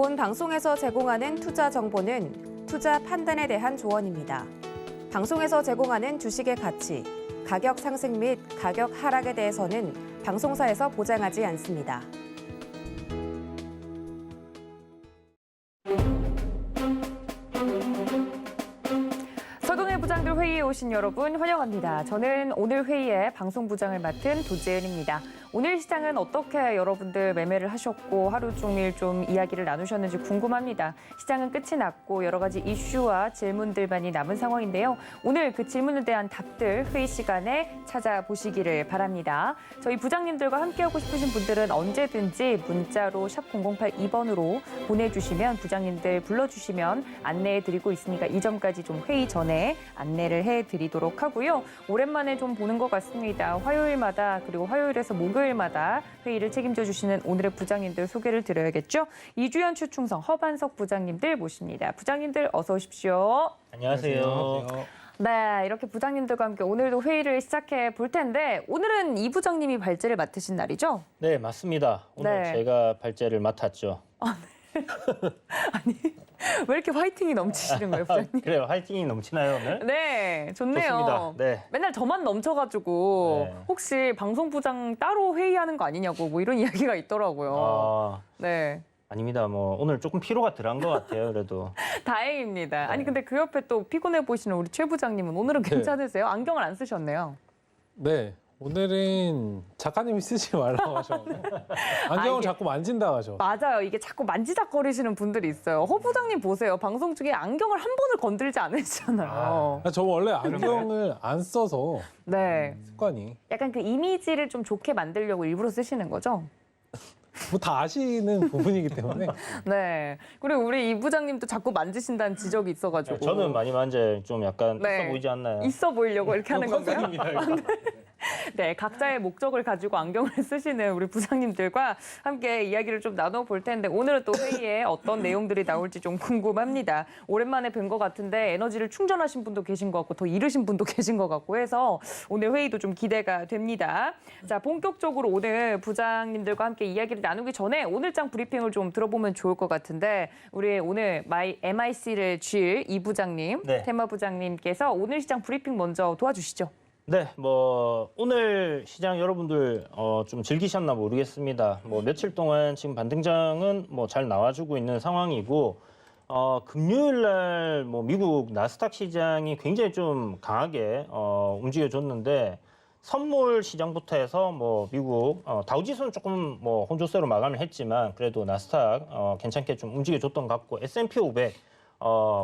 본 방송에서 제공하는 투자 정보는 투자 판단에 대한 조언입니다. 방송에서 제공하는 주식의 가치, 가격 상승 및 가격 하락에 대해서는 방송사에서 보장하지 않습니다. 서동의 부장들 회의에 오신 여러분 환영합니다. 저는 오늘 회의의 방송부장을 맡은 도지은입니다. 오늘 시장은 어떻게 여러분들 매매를 하셨고 하루 종일 좀 이야기를 나누셨는지 궁금합니다. 시장은 끝이 났고 여러 가지 이슈와 질문들만이 남은 상황인데요. 오늘 그 질문에 대한 답들 회의 시간에 찾아보시기를 바랍니다. 저희 부장님들과 함께하고 싶으신 분들은 언제든지 문자로 샵 0082번으로 보내주시면 부장님들 불러주시면 안내해드리고 있으니까 이 점까지 좀 회의 전에 안내를 해드리도록 하고요. 오랜만에 좀 보는 것 같습니다. 화요일마다 그리고 화요일에서 목요일마다 회의를 책임져 주시는 오늘의 부장님들 소개를 드려야겠죠. 이주연 추충성 허반석 부장님들 모십니다. 부장님들 어서 오십시오. 안녕하세요. 네, 이렇게 부장님들과 함께 오늘도 회의를 시작해 볼 텐데 오늘은 이 부장님이 발제를 맡으신 날이죠? 네, 맞습니다. 오늘 네. 제가 발제를 맡았죠. 아니, 왜 이렇게 화이팅이 넘치시는 거예요, 부장님? 그래요, 화이팅이 넘치나요, 오늘? 네, 좋네요. 좋습니다. 네. 맨날 저만 넘쳐가지고 네. 혹시 방송부장 따로 회의하는 거 아니냐고 뭐 이런 이야기가 있더라고요. 네, 아닙니다. 뭐 오늘 조금 피로가 덜한 것 같아요, 그래도. 다행입니다. 아니 근데 그 옆에 또 피곤해 보이시는 우리 최 부장님은 오늘은 괜찮으세요? 안경을 안 쓰셨네요. 네, 오늘은 작가님이 쓰지 말라고 하셔서 안경을 이게- 자꾸 만진다 하죠. 맞아요. 이게 자꾸 만지작거리시는 분들이 있어요. 허 부장님 보세요. 방송 중에 안경을 한 번을 건들지 않으시잖아요. 저 원래 안경을 안 써서 네, 습관이 약간 그 이미지를 좀 좋게 만들려고 일부러 쓰시는 거죠? 뭐 다 아시는 부분이기 때문에 네. 그리고 우리 이 부장님도 자꾸 만지신다는 지적이 있어가지고. 저는 많이 만져 좀 약간 네. 있어 보이지 않나요? 있어 보이려고 이렇게 하는 건가요? 컨셉입니다. 이거. 네, 각자의 목적을 가지고 안경을 쓰시는 우리 부장님들과 함께 이야기를 좀 나눠볼 텐데 오늘은 또 회의에 어떤 내용들이 나올지 좀 궁금합니다. 오랜만에 뵌 것 같은데 에너지를 충전하신 분도 계신 것 같고 더 이르신 분도 계신 것 같고 해서 오늘 회의도 좀 기대가 됩니다. 자, 본격적으로 오늘 부장님들과 함께 이야기를 나누기 전에 오늘장 브리핑을 좀 들어보면 좋을 것 같은데 우리 오늘 MIC를 쥘 이 부장님, 네. 테마 부장님께서 오늘 시장 브리핑 먼저 도와주시죠. 네, 뭐 오늘 시장 여러분들 좀 즐기셨나 모르겠습니다. 뭐 며칠 동안 지금 반등장은 뭐 잘 나와주고 있는 상황이고 금요일 날 뭐 미국 나스닥 시장이 굉장히 좀 강하게 움직여줬는데 선물 시장부터 해서 뭐 미국 다우지수는 조금 뭐 혼조세로 마감을 했지만 그래도 나스닥 괜찮게 좀 움직여줬던 것 같고 S&P 500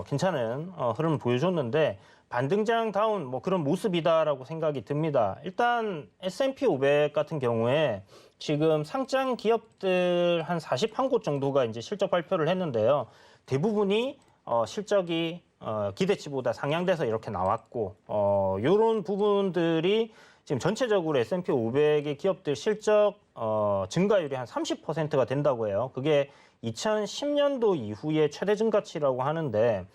괜찮은 흐름을 보여줬는데 반등장 다운 뭐 그런 모습이다라고 생각이 듭니다. 일단 S&P 500 같은 경우에 지금 상장 기업들 한 41곳 정도가 이제 실적 발표를 했는데요. 대부분이 실적이 기대치보다 상향돼서 이렇게 나왔고 이런 부분들이 지금 전체적으로 S&P 500의 기업들 실적 증가율이 한 30%가 된다고 해요. 그게 2010년도 이후에 최대 증가치라고 하는데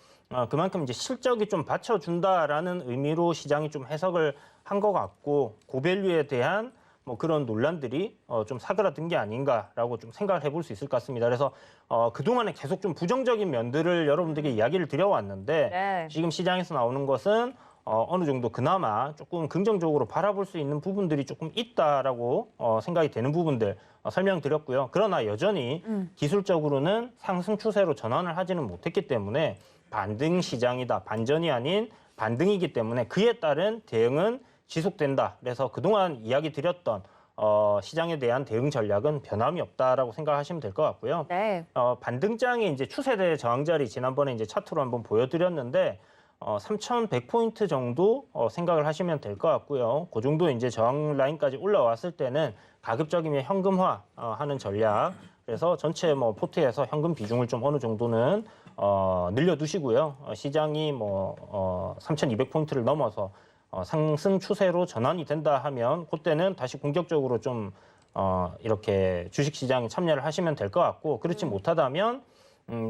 그만큼 이제 실적이 좀 받쳐준다라는 의미로 시장이 좀 해석을 한 것 같고 고밸류에 대한 뭐 그런 논란들이 좀 사그라든 게 아닌가라고 좀 생각을 해볼 수 있을 것 같습니다. 그래서 그동안에 계속 좀 부정적인 면들을 여러분들에게 이야기를 드려왔는데 네. 지금 시장에서 나오는 것은 어느 정도 그나마 조금 긍정적으로 바라볼 수 있는 부분들이 조금 있다라고 생각이 되는 부분들 설명드렸고요. 그러나 여전히 기술적으로는 상승 추세로 전환을 하지는 못했기 때문에 반등 시장이다. 반전이 아닌 반등이기 때문에 그에 따른 대응은 지속된다. 그래서 그동안 이야기 드렸던 시장에 대한 대응 전략은 변함이 없다라고 생각하시면 될 것 같고요. 네. 반등장의 이제 추세대 저항 자리 지난번에 이제 차트로 한번 보여드렸는데 3,100포인트 정도 생각을 하시면 될 것 같고요. 그 정도 이제 저항 라인까지 올라왔을 때는 가급적이면 현금화 하는 전략. 그래서 전체 뭐 포트에서 현금 비중을 좀 어느 정도는 늘려두시고요. 시장이 뭐 3,200포인트를 넘어서 상승 추세로 전환이 된다 하면 그때는 다시 공격적으로 좀 이렇게 주식시장에 참여를 하시면 될 것 같고 그렇지 못하다면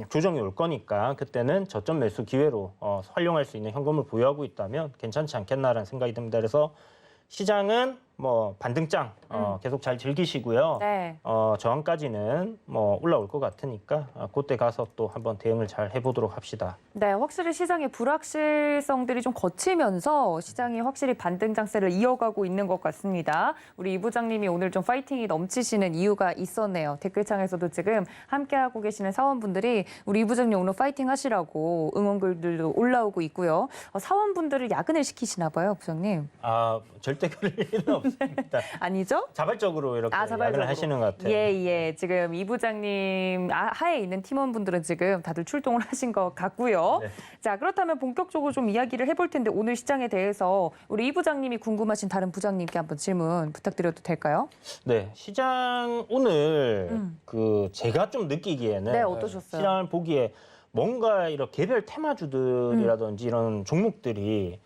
조정이 올 거니까 그때는 저점 매수 기회로 활용할 수 있는 현금을 보유하고 있다면 괜찮지 않겠나라는 생각이 듭니다. 그래서 시장은 뭐 반등장 계속 잘 즐기시고요. 네. 저항까지는 뭐 올라올 것 같으니까 그때 가서 또 한번 대응을 잘 해보도록 합시다. 네, 확실히 시장의 불확실성들이 좀 거치면서 시장이 확실히 반등 장세를 이어가고 있는 것 같습니다. 우리 이 부장님이 오늘 좀 파이팅이 넘치시는 이유가 있었네요. 댓글창에서도 지금 함께하고 계시는 사원분들이 우리 이 부장님 오늘 파이팅 하시라고 응원글들도 올라오고 있고요. 사원분들을 야근을 시키시나 봐요, 부장님. 절대 그럴 일은 없습니다. 아니죠? 자발적으로 이렇게 자발적으로. 야근을 하시는 것 같아요. 예. 지금 이 부장님 하에 있는 팀원분들은 지금 다들 출동을 하신 것 같고요. 네. 자, 그렇다면 본격적으로 좀 이야기를 해볼 텐데 오늘 시장에 대해서 우리 이 부장님이 궁금하신 다른 부장님께 한번 질문 부탁드려도 될까요? 네, 시장 오늘 제가 좀 느끼기에는 네, 어떠셨어요? 시장을 보기에 뭔가 이런 개별 테마주들이라든지 이런 종목들이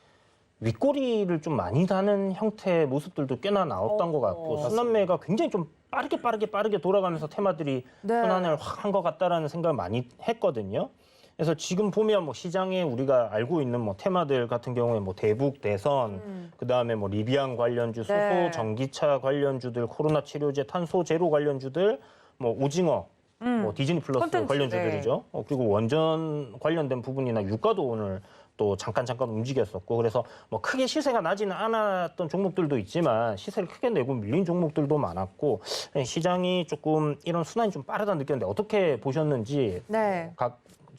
윗꼬리를 좀 많이 다는 형태의 모습들도 꽤나 나왔던 것 같고 순환매가 굉장히 좀 빠르게 돌아가면서 테마들이 네. 순환을 확 한 것 같다라는 생각을 많이 했거든요. 그래서 지금 보면 뭐 시장에 우리가 알고 있는 뭐 테마들 같은 경우에 뭐 대북 대선, 그다음에 뭐 리비안 관련주, 수소, 네. 전기차 관련주들, 코로나 치료제, 탄소 제로 관련주들, 뭐 오징어, 뭐 디즈니 플러스 콘텐츠, 관련주들이죠. 그리고 원전 관련된 부분이나 유가도 오늘 또 잠깐 움직였었고, 그래서 뭐 크게 시세가 나지는 않았던 종목들도 있지만 시세를 크게 내고 밀린 종목들도 많았고, 시장이 조금 이런 순환이 좀 빠르다 느꼈는데 어떻게 보셨는지 네.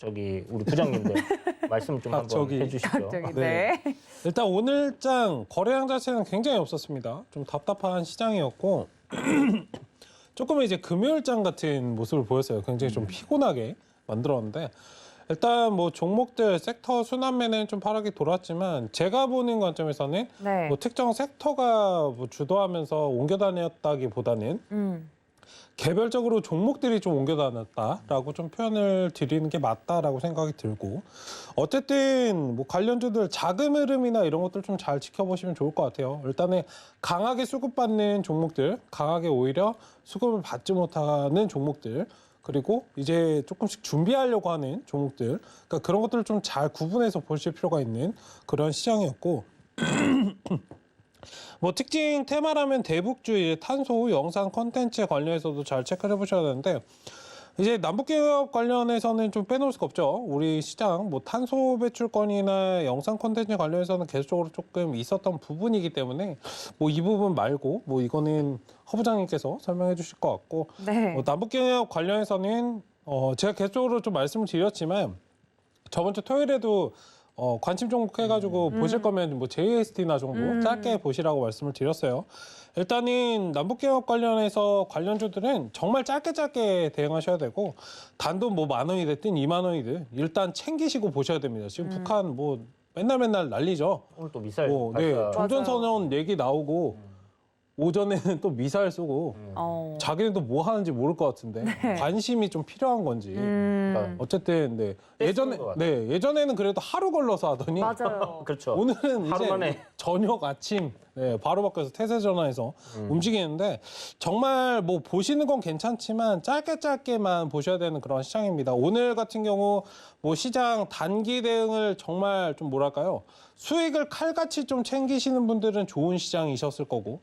우리 부장님들 말씀 좀 한번 해주시죠. 갑자기, 네. 일단 오늘장 거래량 자체는 굉장히 없었습니다. 좀 답답한 시장이었고 조금 이제 금요일장 같은 모습을 보였어요. 굉장히 좀 피곤하게 만들었는데 일단 뭐 종목들 섹터 순환매는 좀 빠르게 돌았지만 제가 보는 관점에서는 네. 뭐 특정 섹터가 뭐 주도하면서 옮겨 다녔다기보다는 개별적으로 종목들이 좀 옮겨 다녔다라고 좀 표현을 드리는 게 맞다라고 생각이 들고, 어쨌든 뭐 관련주들 자금 흐름이나 이런 것들 좀 잘 지켜보시면 좋을 것 같아요. 일단은 강하게 수급받는 종목들, 강하게 오히려 수급을 받지 못하는 종목들, 그리고 이제 조금씩 준비하려고 하는 종목들, 그러니까 그런 것들을 좀 잘 구분해서 보실 필요가 있는 그런 시장이었고, 뭐 특징 테마라면 대북주의, 탄소, 영상 콘텐츠 관련해서도 잘 체크를 해보셔야 되는데, 이제 남북기업 관련해서는 좀 빼놓을 수가 없죠. 우리 시장 뭐 탄소 배출권이나 영상 콘텐츠 관련해서는 계속적으로 조금 있었던 부분이기 때문에 뭐 이 부분 말고 뭐 이거는 허 부장님께서 설명해 주실 것 같고, 네. 남북기업 관련해서는 제가 계속적으로 좀 말씀을 드렸지만 저번 주 토요일에도 관심 종목 해가지고 보실 거면 뭐 JST나 정도 짧게 보시라고 말씀을 드렸어요. 일단은 남북기업 관련해서 관련주들은 정말 짧게 대응하셔야 되고, 단돈 뭐 10,000원이 됐든 20,000원이든 일단 챙기시고 보셔야 됩니다. 지금 북한 뭐 맨날 난리죠. 오늘 또 미사일 네, 발사. 종전선언 얘기 나오고 오전에는 또 미사일 쏘고 자기네도 뭐 하는지 모를 것 같은데 관심이 좀 필요한 건지. 어쨌든 예전에는 그래도 하루 걸러서 하더니 맞아요. 그렇죠. 오늘은 하루 이제 만에. 저녁 아침 바로 바꿔서 태세 전화해서 움직이는데, 정말 뭐 보시는 건 괜찮지만 짧게만 보셔야 되는 그런 시장입니다. 오늘 같은 경우 뭐 시장 단기 대응을 정말 좀 뭐랄까요, 수익을 칼같이 좀 챙기시는 분들은 좋은 시장이셨을 거고,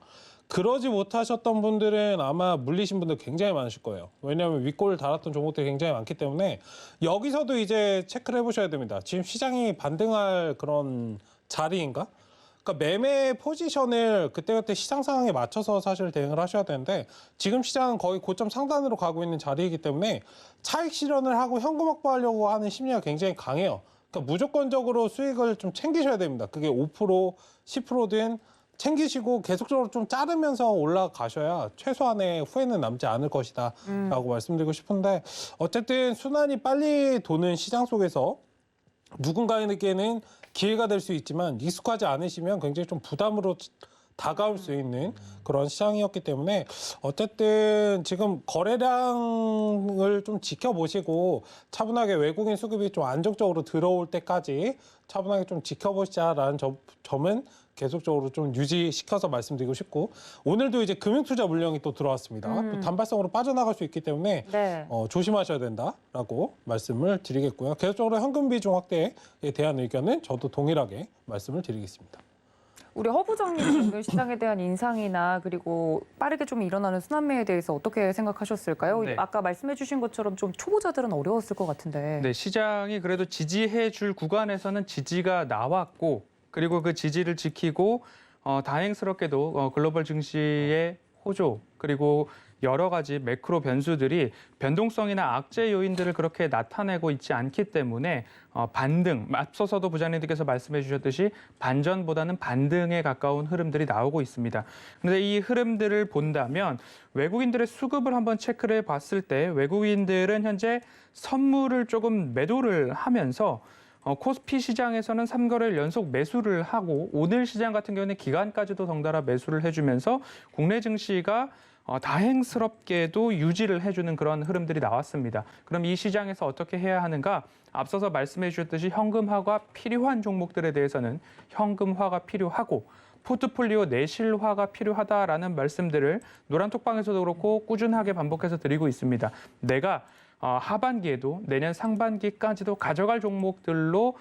그러지 못하셨던 분들은 아마 물리신 분들 굉장히 많으실 거예요. 왜냐하면 윗골을 달았던 종목들이 굉장히 많기 때문에 여기서도 이제 체크를 해보셔야 됩니다. 지금 시장이 반등할 그런 자리인가? 그러니까 매매 포지션을 그때그때 시장 상황에 맞춰서 사실 대응을 하셔야 되는데, 지금 시장은 거의 고점 상단으로 가고 있는 자리이기 때문에 차익 실현을 하고 현금 확보하려고 하는 심리가 굉장히 강해요. 그러니까 무조건적으로 수익을 좀 챙기셔야 됩니다. 그게 5%, 10%든 챙기시고 계속적으로 좀 자르면서 올라가셔야 최소한의 후회는 남지 않을 것이다 라고 말씀드리고 싶은데, 어쨌든 순환이 빨리 도는 시장 속에서 누군가에게는 기회가 될 수 있지만 익숙하지 않으시면 굉장히 좀 부담으로 다가올 수 있는 그런 시장이었기 때문에, 어쨌든 지금 거래량을 좀 지켜보시고 차분하게 외국인 수급이 좀 안정적으로 들어올 때까지 차분하게 좀 지켜보시자라는 점은 계속적으로 좀 유지시켜서 말씀드리고 싶고, 오늘도 이제 금융투자 물량이 또 들어왔습니다. 또 단발성으로 빠져나갈 수 있기 때문에 네. 조심하셔야 된다라고 말씀을 드리겠고요. 계속적으로 현금 비중 확대에 대한 의견은 저도 동일하게 말씀을 드리겠습니다. 우리 허 부장님 오늘 시장에 대한 인상이나 그리고 빠르게 좀 일어나는 순환매에 대해서 어떻게 생각하셨을까요? 네. 아까 말씀해 주신 것처럼 좀 초보자들은 어려웠을 것 같은데. 네, 시장이 그래도 지지해 줄 구간에서는 지지가 나왔고 그리고 그 지지를 지키고 다행스럽게도 글로벌 증시의 호조 그리고 여러 가지 매크로 변수들이 변동성이나 악재 요인들을 그렇게 나타내고 있지 않기 때문에 반등, 앞서서도 부장님들께서 말씀해 주셨듯이 반전보다는 반등에 가까운 흐름들이 나오고 있습니다. 그런데 이 흐름들을 본다면 외국인들의 수급을 한번 체크를 해봤을 때 외국인들은 현재 선물을 조금 매도를 하면서 코스피 시장에서는 3거래일 연속 매수를 하고 오늘 시장 같은 경우는 기간까지도 덩달아 매수를 해주면서 국내 증시가 다행스럽게도 유지를 해주는 그런 흐름들이 나왔습니다. 그럼 이 시장에서 어떻게 해야 하는가? 앞서서 말씀해 주셨듯이 현금화가 필요한 종목들에 대해서는 현금화가 필요하고 포트폴리오 내실화가 필요하다라는 말씀들을 노란톡방에서도 그렇고 꾸준하게 반복해서 드리고 있습니다. 내가 하반기에도 내년 상반기까지도 가져갈 종목들로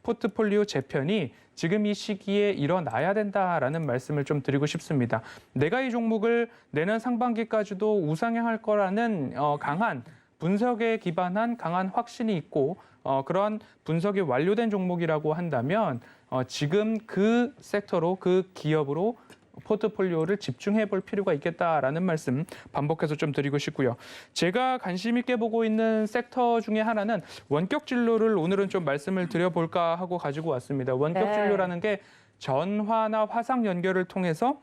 포트폴리오 재편이 지금 이 시기에 일어나야 된다라는 말씀을 좀 드리고 싶습니다. 내가 이 종목을 내년 상반기까지도 우상향할 거라는 강한 분석에 기반한 강한 확신이 있고 그런 분석이 완료된 종목이라고 한다면 지금 그 섹터로 그 기업으로 포트폴리오를 집중해 볼 필요가 있겠다라는 말씀 반복해서 좀 드리고 싶고요. 제가 관심 있게 보고 있는 섹터 중에 하나는 원격 진료를 오늘은 좀 말씀을 드려볼까 하고 가지고 왔습니다. 원격 진료라는 게 전화나 화상 연결을 통해서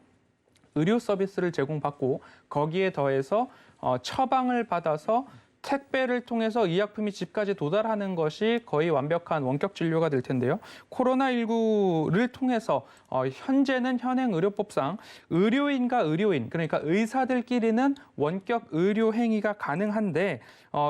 의료 서비스를 제공받고 거기에 더해서 처방을 받아서 택배를 통해서 의약품이 집까지 도달하는 것이 거의 완벽한 원격 진료가 될 텐데요. 코로나19를 통해서 현재는 현행 의료법상 의료인과 의료인, 그러니까 의사들끼리는 원격 의료 행위가 가능한데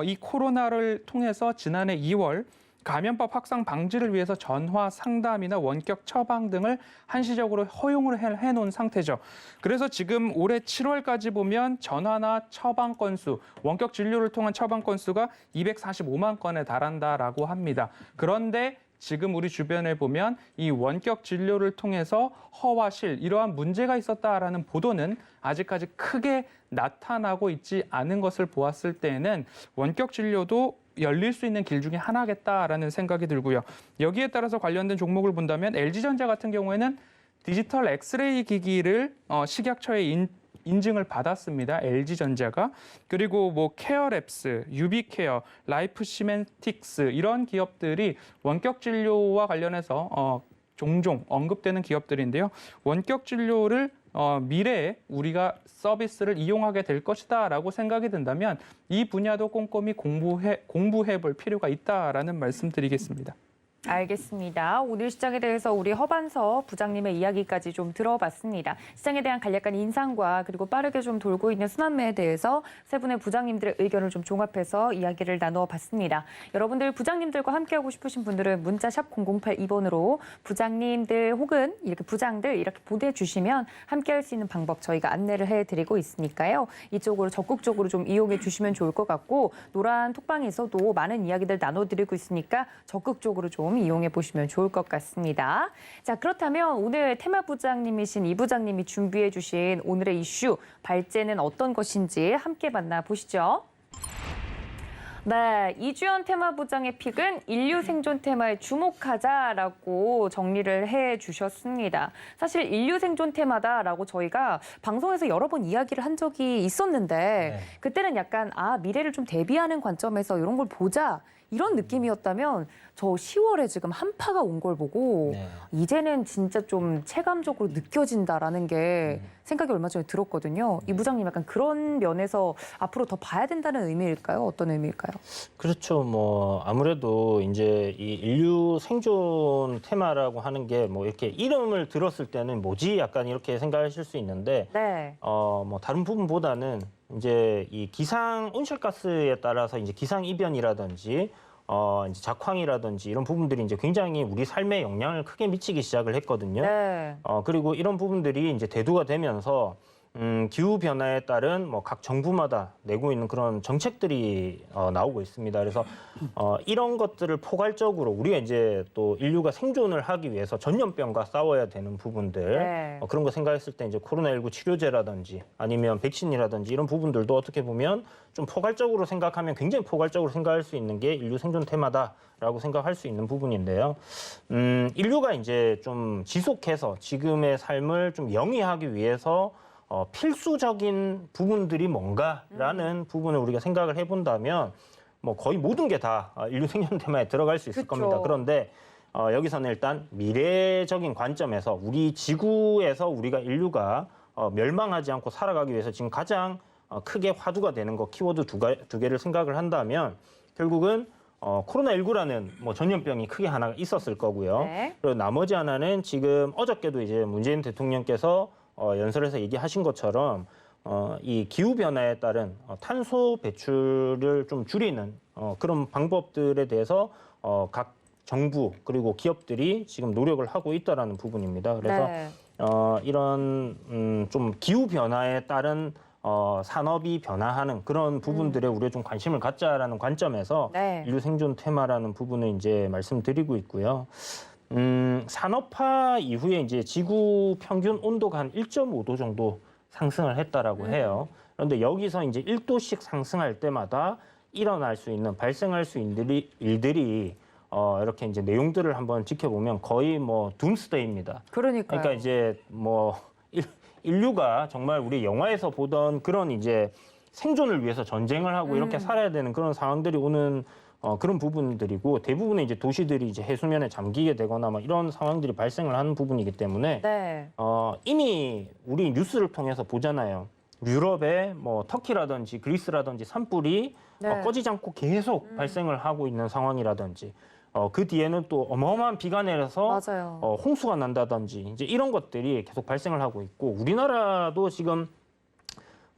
이 코로나를 통해서 지난해 2월 감염법 확산 방지를 위해서 전화 상담이나 원격 처방 등을 한시적으로 허용을 해놓은 상태죠. 그래서 지금 올해 7월까지 보면 전화나 처방 건수, 원격 진료를 통한 처방 건수가 245만 건에 달한다라고 합니다. 그런데 지금 우리 주변에 보면 이 원격 진료를 통해서 허와 실 이러한 문제가 있었다라는 보도는 아직까지 크게 나타나고 있지 않은 것을 보았을 때에는 원격 진료도 열릴 수 있는 길 중에 하나겠다라는 생각이 들고요. 여기에 따라서 관련된 종목을 본다면 LG전자 같은 경우에는 디지털 엑스레이 기기를 식약처에 인증을 받았습니다. LG전자가. 그리고 뭐 케어랩스, 유비케어, 라이프시멘틱스 이런 기업들이 원격 진료와 관련해서 종종 언급되는 기업들인데요. 원격 진료를 미래에 우리가 서비스를 이용하게 될 것이다라고 생각이 든다면 이 분야도 꼼꼼히 공부해 볼 필요가 있다라는 말씀드리겠습니다. 알겠습니다. 오늘 시장에 대해서 우리 허반서 부장님의 이야기까지 좀 들어봤습니다. 시장에 대한 간략한 인상과 그리고 빠르게 좀 돌고 있는 순환매에 대해서 세 분의 부장님들의 의견을 좀 종합해서 이야기를 나누어 봤습니다. 여러분들 부장님들과 함께하고 싶으신 분들은 문자 샵 0082번으로 부장님들 혹은 이렇게 부장들 이렇게 보내주시면 함께할 수 있는 방법 저희가 안내를 해드리고 있으니까요. 이쪽으로 적극적으로 좀 이용해 주시면 좋을 것 같고 노란 톡방에서도 많은 이야기들 나눠드리고 있으니까 적극적으로 좀 이용해 보시면 좋을 것 같습니다. 자, 그렇다면 오늘 테마 부장님이신 이 부장님이 준비해 주신 오늘의 이슈 발제는 어떤 것인지 함께 만나보시죠. 네, 이주연 테마부장의 픽은 인류 생존 테마에 주목하자라고 정리를 해주셨습니다. 사실 인류 생존 테마다라고 저희가 방송에서 여러 번 이야기를 한 적이 있었는데 그때는 약간 미래를 좀 대비하는 관점에서 이런 걸 보자 이런 느낌이었다면 저 10월에 지금 한파가 온 걸 보고 이제는 진짜 좀 체감적으로 느껴진다라는 게 생각이 얼마 전에 들었거든요. 이 부장님 약간 그런 면에서 앞으로 더 봐야 된다는 의미일까요? 어떤 의미일까요? 그렇죠. 뭐 아무래도 이제 이 인류 생존 테마라고 하는 게 뭐 이렇게 이름을 들었을 때는 뭐지 약간 이렇게 생각하실 수 있는데 뭐 다른 부분보다는 이제 이 기상 온실가스에 따라서 이제 기상 이변이라든지 이제 작황이라든지 이런 부분들이 이제 굉장히 우리 삶에 영향을 크게 미치기 시작을 했거든요. 그리고 이런 부분들이 이제 대두가 되면서 기후 변화에 따른 뭐 각 정부마다 내고 있는 그런 정책들이 나오고 있습니다. 그래서 이런 것들을 포괄적으로 우리가 이제 또 인류가 생존을 하기 위해서 전염병과 싸워야 되는 부분들 네. 그런 거 생각했을 때 이제 코로나19 치료제라든지 아니면 백신이라든지 이런 부분들도 어떻게 보면 좀 포괄적으로 생각하면 굉장히 포괄적으로 생각할 수 있는 게 인류 생존 테마다라고 생각할 수 있는 부분인데요. 인류가 이제 좀 지속해서 지금의 삶을 좀 영위하기 위해서 필수적인 부분들이 뭔가라는 부분을 우리가 생각을 해본다면 뭐 거의 모든 게 다 인류 생존 테마에 들어갈 수 있을 그쵸. 겁니다. 그런데 여기서는 일단 미래적인 관점에서 우리 지구에서 우리가 인류가 멸망하지 않고 살아가기 위해서 지금 가장 크게 화두가 되는 거 키워드 두 개를 생각을 한다면 결국은 코로나19라는 뭐 전염병이 크게 하나가 있었을 거고요. 네. 그리고 나머지 하나는 지금 어저께도 이제 문재인 대통령께서 연설에서 얘기하신 것처럼 이 기후 변화에 따른 탄소 배출을 좀 줄이는 그런 방법들에 대해서 각 정부 그리고 기업들이 지금 노력을 하고 있다라는 부분입니다. 그래서 네. 이런 좀 기후 변화에 따른 산업이 변화하는 그런 부분들에 우리가 좀 관심을 갖자라는 관점에서 네. 인류 생존 테마라는 부분을 이제 말씀드리고 있고요. 산업화 이후에 이제 지구 평균 온도가 한 1.5도 정도 상승을 했다라고 해요. 그런데 여기서 이제 1도씩 상승할 때마다 일어날 수 있는, 발생할 수 있는 일들이 이렇게 이제 내용들을 한번 지켜보면 거의 뭐 둠스데이입니다. 그러니까요. 그러니까 이제 뭐 인류가 정말 우리 영화에서 보던 그런 이제 생존을 위해서 전쟁을 하고 이렇게 살아야 되는 그런 상황들이 오는 그런 부분들이고 대부분의 이제 도시들이 이제 해수면에 잠기게 되거나 막 이런 상황들이 발생을 하는 부분이기 때문에 네. 이미 우리 뉴스를 통해서 보잖아요. 유럽의 뭐 터키라든지 그리스라든지 산불이 네. 꺼지지 않고 계속 발생을 하고 있는 상황이라든지 그 뒤에는 또 어마어마한 비가 내려서 맞아요. 홍수가 난다든지 이제 이런 것들이 계속 발생을 하고 있고 우리나라도 지금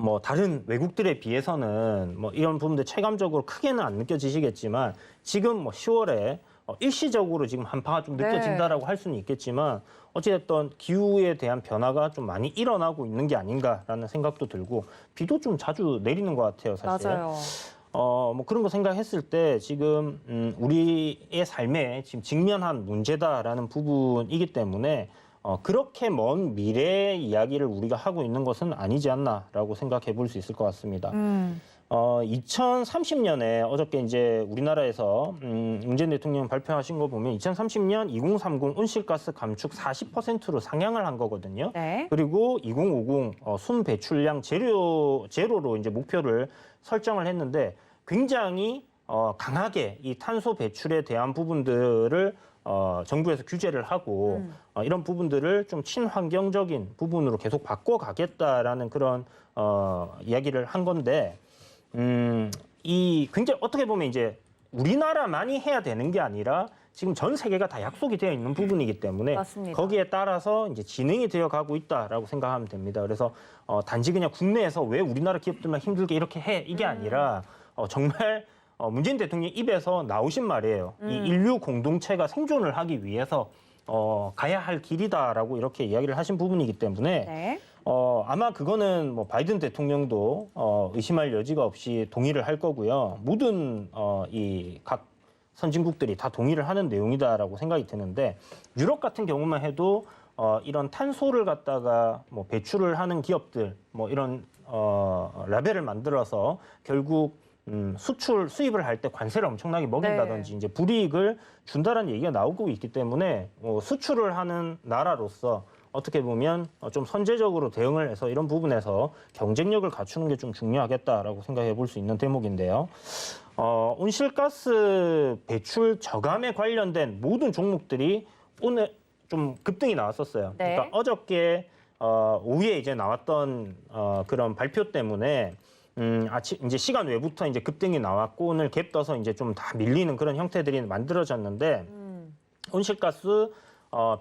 뭐 다른 외국들에 비해서는 뭐 이런 부분들 체감적으로 크게는 안 느껴지시겠지만 지금 뭐 10월에 일시적으로 지금 한파가 좀 느껴진다라고 할 수는 있겠지만 어찌됐든 기후에 대한 변화가 좀 많이 일어나고 있는 게 아닌가라는 생각도 들고 비도 좀 자주 내리는 것 같아요, 사실. 맞아요. 뭐 그런 거 생각했을 때 지금 우리의 삶에 지금 직면한 문제다라는 부분이기 때문에 그렇게 먼 미래의 이야기를 우리가 하고 있는 것은 아니지 않나라고 생각해 볼 수 있을 것 같습니다. 2030년에 어저께 이제 우리나라에서 문재인 대통령 발표하신 거 보면 2030년 2030 온실가스 감축 40%로 상향을 한 거거든요. 네. 그리고 2050 순배출량 제로로 이제 목표를 설정을 했는데 굉장히 강하게 이 탄소 배출에 대한 부분들을 정부에서 규제를 하고 이런 부분들을 좀 친환경적인 부분으로 계속 바꿔가겠다라는 그런 이야기를 한 건데 이 굉장히 어떻게 보면 이제 우리나라만이 해야 되는 게 아니라 지금 전 세계가 다 약속이 되어 있는 부분이기 때문에 맞습니다. 거기에 따라서 이제 진행이 되어 가고 있다라고 생각하면 됩니다. 그래서 단지 그냥 국내에서 왜 우리나라 기업들만 힘들게 이렇게 해 이게 아니라 정말 문재인 대통령 입에서 나오신 말이에요. 이 인류 공동체가 생존을 하기 위해서 가야 할 길이다라고 이렇게 이야기를 하신 부분이기 때문에 네. 아마 그거는 뭐 바이든 대통령도 의심할 여지가 없이 동의를 할 거고요. 모든 이 각 선진국들이 다 동의를 하는 내용이다라고 생각이 드는데 유럽 같은 경우만 해도 이런 탄소를 갖다가 뭐 배출을 하는 기업들 뭐 이런 라벨을 만들어서 결국 수입을 할 때 관세를 엄청나게 먹인다든지 네. 이제 불이익을 준다라는 얘기가 나오고 있기 때문에 수출을 하는 나라로서 어떻게 보면 좀 선제적으로 대응을 해서 이런 부분에서 경쟁력을 갖추는 게 좀 중요하겠다라고 생각해 볼 수 있는 대목인데요. 온실가스 배출 저감에 관련된 모든 종목들이 오늘 좀 급등이 나왔었어요. 네. 그러니까 어저께 오후에 이제 나왔던 그런 발표 때문에 아침 이제 시간 외부터 이제 급등이 나왔고 오늘 갭 떠서 이제 좀 다 밀리는 그런 형태들이 만들어졌는데 온실가스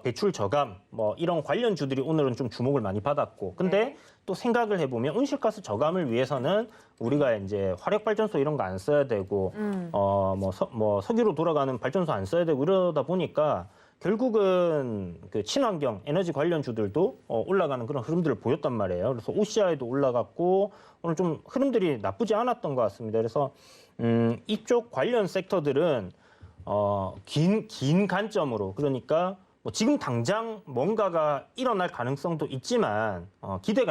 배출 저감 뭐 이런 관련주들이 오늘은 좀 주목을 많이 받았고 근데 네. 또 생각을 해보면 온실가스 저감을 위해서는 우리가 이제 화력 발전소 이런 거 안 써야 되고 뭐 석유로 돌아가는 발전소 안 써야 되고 이러다 보니까 결국은 그 친환경 에너지 관련주들도 올라가는 그런 흐름들을 보였단 말이에요. 그래서 OCI도 올라갔고 오늘 좀 흐름들이 나쁘지 않았던 것 같습니다. 그래서 이쪽 관련 섹터들은 긴 관점으로 그러니까 뭐 지금 당장 뭔가가 일어날 가능성도 있지만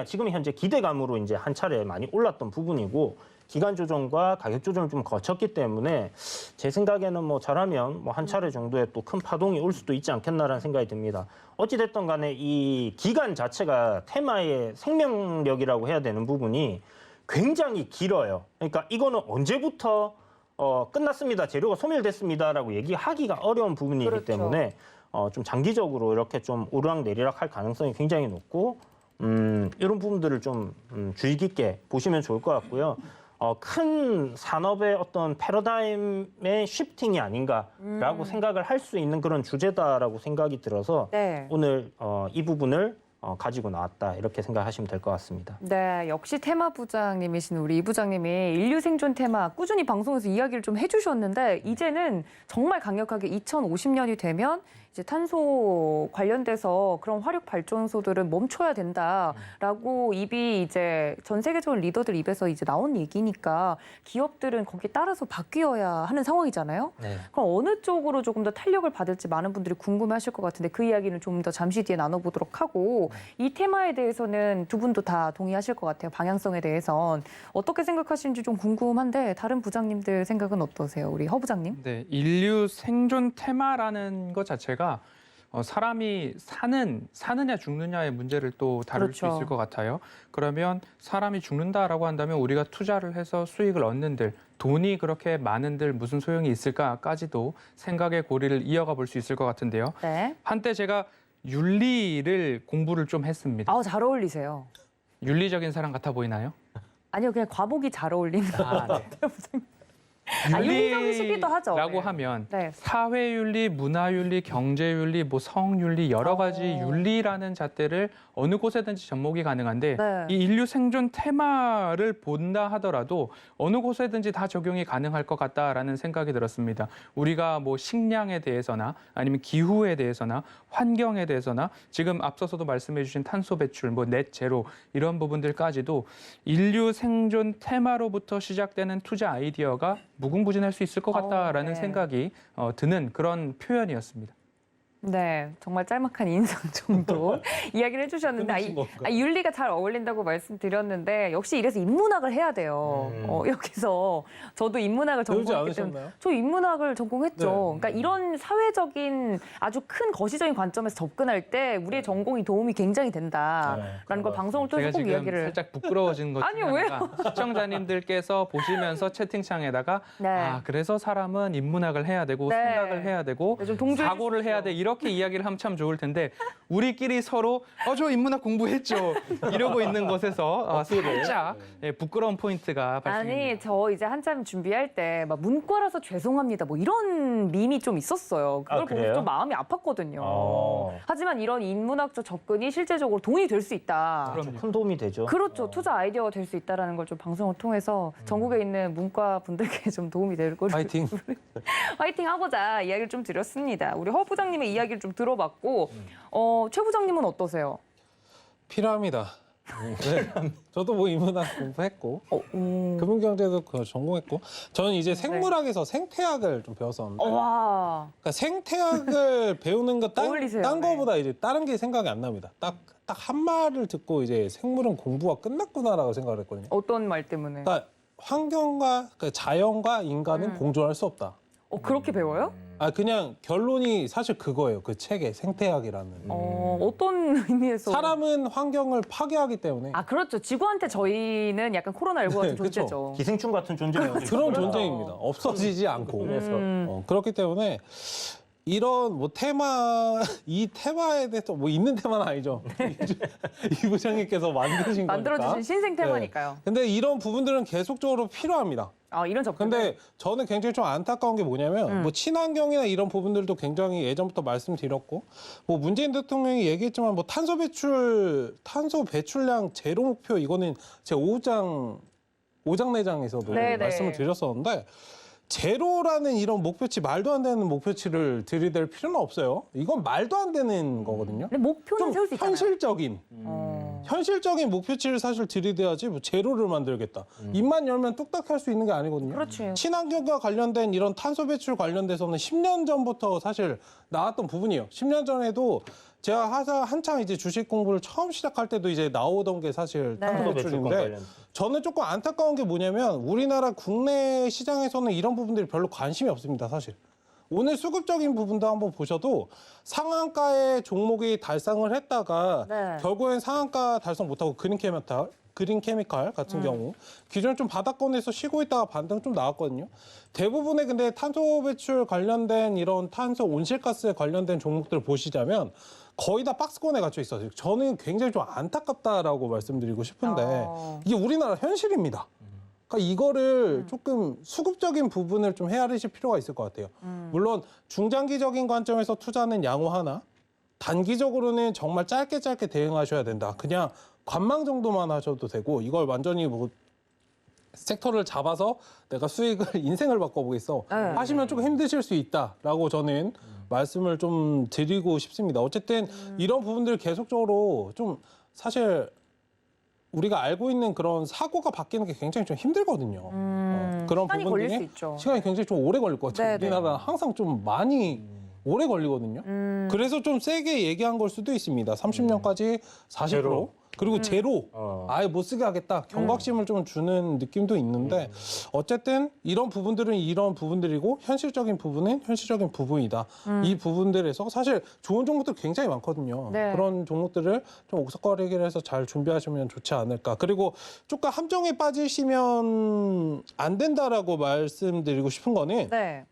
지금 현재 기대감으로 이제 한 차례 많이 올랐던 부분이고 기간 조정과 가격 조정을 좀 거쳤기 때문에 제 생각에는 뭐 잘하면 뭐 한 차례 정도의 또 큰 파동이 올 수도 있지 않겠나라는 생각이 듭니다. 어찌됐든 간에 이 기간 자체가 테마의 생명력이라고 해야 되는 부분이 굉장히 길어요. 그러니까 이거는 언제부터 끝났습니다. 재료가 소멸됐습니다라고 얘기하기가 어려운 부분이기 그렇죠. 때문에 좀 장기적으로 이렇게 좀 오르락내리락 할 가능성이 굉장히 높고 이런 부분들을 좀 주의 깊게 보시면 좋을 것 같고요. 큰 산업의 어떤 패러다임의 쉬프팅이 아닌가라고 생각을 할 수 있는 그런 주제다라고 생각이 들어서 네. 오늘 이 부분을 가지고 나왔다 이렇게 생각하시면 될 것 같습니다. 네, 역시 테마 부장님이신 우리 이 부장님이 인류 생존 테마 꾸준히 방송에서 이야기를 좀 해주셨는데 이제는 정말 강력하게 2050년이 되면 이제 탄소 관련돼서 그런 화력 발전소들은 멈춰야 된다라고 입이 이제 전 세계적인 리더들 입에서 이제 나온 얘기니까 기업들은 거기에 따라서 바뀌어야 하는 상황이잖아요. 네. 그럼 어느 쪽으로 조금 더 탄력을 받을지 많은 분들이 궁금해하실 것 같은데 그 이야기는 좀 더 잠시 뒤에 나눠보도록 하고 이 테마에 대해서는 두 분도 다 동의하실 것 같아요. 방향성에 대해선 어떻게 생각하시는지 좀 궁금한데 다른 부장님들 생각은 어떠세요? 우리 허 부장님? 네, 인류 생존 테마라는 것 자체가 사람이 사느냐 죽느냐의 문제를 또 다룰 수 그렇죠. 있을 것 같아요. 그러면 사람이 죽는다라고 한다면 우리가 투자를 해서 수익을 얻는들 돈이 그렇게 많은들 무슨 소용이 있을까까지도 생각의 고리를 이어가 볼 수 있을 것 같은데요. 네. 한때 제가 윤리를 공부를 좀 했습니다. 아우 잘 어울리세요. 윤리적인 사람 같아 보이나요? 아니요, 그냥 과복이 잘 어울리는 것 같아요, 부장님. 윤리적이시기도 하죠. 라고 네. 하면 네. 사회윤리, 문화윤리, 경제윤리, 뭐 성윤리 여러 가지 윤리라는 잣대를 어느 곳에든지 접목이 가능한데 네. 이 인류 생존 테마를 본다 하더라도 어느 곳에든지 다 적용이 가능할 것 같다라는 생각이 들었습니다. 우리가 뭐 식량에 대해서나 아니면 기후에 대해서나 환경에 대해서나 지금 앞서서도 말씀해 주신 탄소 배출, 뭐 넷 제로 이런 부분들까지도 인류 생존 테마로부터 시작되는 투자 아이디어가 무궁무진할 수 있을 것 같다라는 네. 생각이 드는 그런 표현이었습니다. 네, 정말 짤막한 인상 정도 이야기를 해주셨는데 끝내신 건가요? 윤리가 잘 어울린다고 말씀드렸는데 역시 이래서 인문학을 해야 돼요. 여기서 저도 인문학을 배우지 전공했기 때문에 않으셨나요? 저 인문학을 전공했죠. 네. 그러니까 이런 사회적인 아주 큰 거시적인 관점에서 접근할 때 우리의 전공이 도움이 굉장히 된다라는 걸 방송을 통해서 제가 꼭 지금 이야기를 살짝 부끄러워진 것 아니, 중에 왜요? 하나가 시청자님들께서 보시면서 채팅창에다가 네. 그래서 사람은 인문학을 해야 되고 네. 생각을 해야 되고 네, 좀 동조해 사고를 주십시오. 해야 돼 이렇게 이야기를 하면 참 좋을 텐데 우리끼리 서로 저 인문학 공부했죠 이러고 있는 것에서 살짝 부끄러운 포인트가 발생합니다. 아니 저 이제 한참 준비할 때 막 문과라서 죄송합니다 뭐 이런 밈이 좀 있었어요. 그걸 보고 그래요? 좀 마음이 아팠거든요. 하지만 이런 인문학적 접근이 실제적으로 돈이 될 수 있다. 그럼요. 큰 도움이 되죠. 그렇죠. 투자 아이디어가 될 수 있다는 걸 좀 방송을 통해서 전국에 있는 문과 분들께 좀 도움이 될 거를 파이팅. 화이팅 하고자 이야기를 좀 드렸습니다. 우리 허 부장님의 이야기를 좀 들어봤고 최 부장님은 어떠세요? 필요합니다. 네. 저도 뭐 인문학 공부했고 금융경제도 전공했고 저는 이제 생물학에서 생태학을 좀 배웠었는데 와. 그러니까 생태학을 배우는 거 어울리세요. 딴 네. 거보다 이제 다른 게 생각이 안 납니다. 딱 한 말을 듣고 이제 생물은 공부가 끝났구나라고 생각을 했거든요. 어떤 말 때문에? 그러니까 환경과 그러니까 자연과 인간은 공존할 수 없다. 그렇게 배워요? 그냥 결론이 사실 그거예요. 그 책의 생태학이라는. 어떤 의미에서? 사람은 환경을 파괴하기 때문에 그렇죠. 지구한테 저희는 약간 코로나19 같은 네, 그쵸. 존재죠. 기생충 같은 존재예요. 그런 존재입니다. 없어지지 않고. 그렇기 때문에 이런 뭐 이 테마에 대해서 뭐 있는 테마는 아니죠. 이 부장님께서 만드신 거니까. 만들어주신 신생 테마니까요. 네. 근데 이런 부분들은 계속적으로 필요합니다. 이런 접근. 근데 저는 굉장히 좀 안타까운 게 뭐냐면 뭐 친환경이나 이런 부분들도 굉장히 예전부터 말씀드렸고 뭐 문재인 대통령이 얘기했지만 뭐 탄소 배출량 제로 목표 이거는 제 5장 내장에서도 네네. 말씀을 드렸었는데 제로라는 이런 목표치, 말도 안 되는 목표치를 들이댈 필요는 없어요. 이건 말도 안 되는 거거든요. 근데 목표는 세울 수 있잖아요. 현실적인 목표치를 사실 들이대야지 뭐 제로를 만들겠다. 입만 열면 뚝딱 할 수 있는 게 아니거든요. 그렇지. 친환경과 관련된 이런 탄소 배출 관련돼서는 10년 전부터 사실 나왔던 부분이에요. 10년 전에도 제가 한창 이제 주식 공부를 처음 시작할 때도 이제 나오던 게 사실 네. 탄소 배출권 배출인데 관련. 저는 조금 안타까운 게 뭐냐면 우리나라 국내 시장에서는 이런 부분들이 별로 관심이 없습니다, 사실. 오늘 수급적인 부분도 한번 보셔도 상한가의 종목이 달성을 했다가 네. 결국엔 상한가 달성 못하고 그린케미칼 같은 경우 기존에 좀 바닥권에서 쉬고 있다가 반등 좀 나왔거든요. 대부분의 근데 탄소 배출 관련된 이런 탄소 온실가스에 관련된 종목들을 보시자면 거의 다 박스권에 갇혀 있어요. 저는 굉장히 좀 안타깝다라고 말씀드리고 싶은데 이게 우리나라 현실입니다. 그러니까 이거를 조금 수급적인 부분을 좀 헤아리실 필요가 있을 것 같아요. 물론 중장기적인 관점에서 투자는 양호하나 단기적으로는 정말 짧게 대응하셔야 된다. 그냥 관망 정도만 하셔도 되고 이걸 완전히 뭐 섹터를 잡아서 내가 수익을 인생을 바꿔보겠어 네. 하시면 조금 힘드실 수 있다라고 저는 말씀을 좀 드리고 싶습니다. 어쨌든 이런 부분들 계속적으로 좀 사실 우리가 알고 있는 그런 사고가 바뀌는 게 굉장히 좀 힘들거든요. 그런 시간이 걸릴 수 부분들이 있죠. 시간이 굉장히 좀 오래 걸릴 것 같아요. 네네. 우리나라는 항상 좀 많이 오래 걸리거든요. 그래서 좀 세게 얘기한 걸 수도 있습니다. 30년까지 40%. 제로. 그리고 제로. 아예 못 쓰게 하겠다. 경각심을 좀 주는 느낌도 있는데 어쨌든 이런 부분들은 이런 부분들이고 현실적인 부분은 현실적인 부분이다. 이 부분들에서 사실 좋은 종목들 굉장히 많거든요. 네. 그런 종목들을 좀 옥석거리기를 해서 잘 준비하시면 좋지 않을까. 그리고 조금 함정에 빠지시면 안 된다라고 말씀드리고 싶은 거는 네.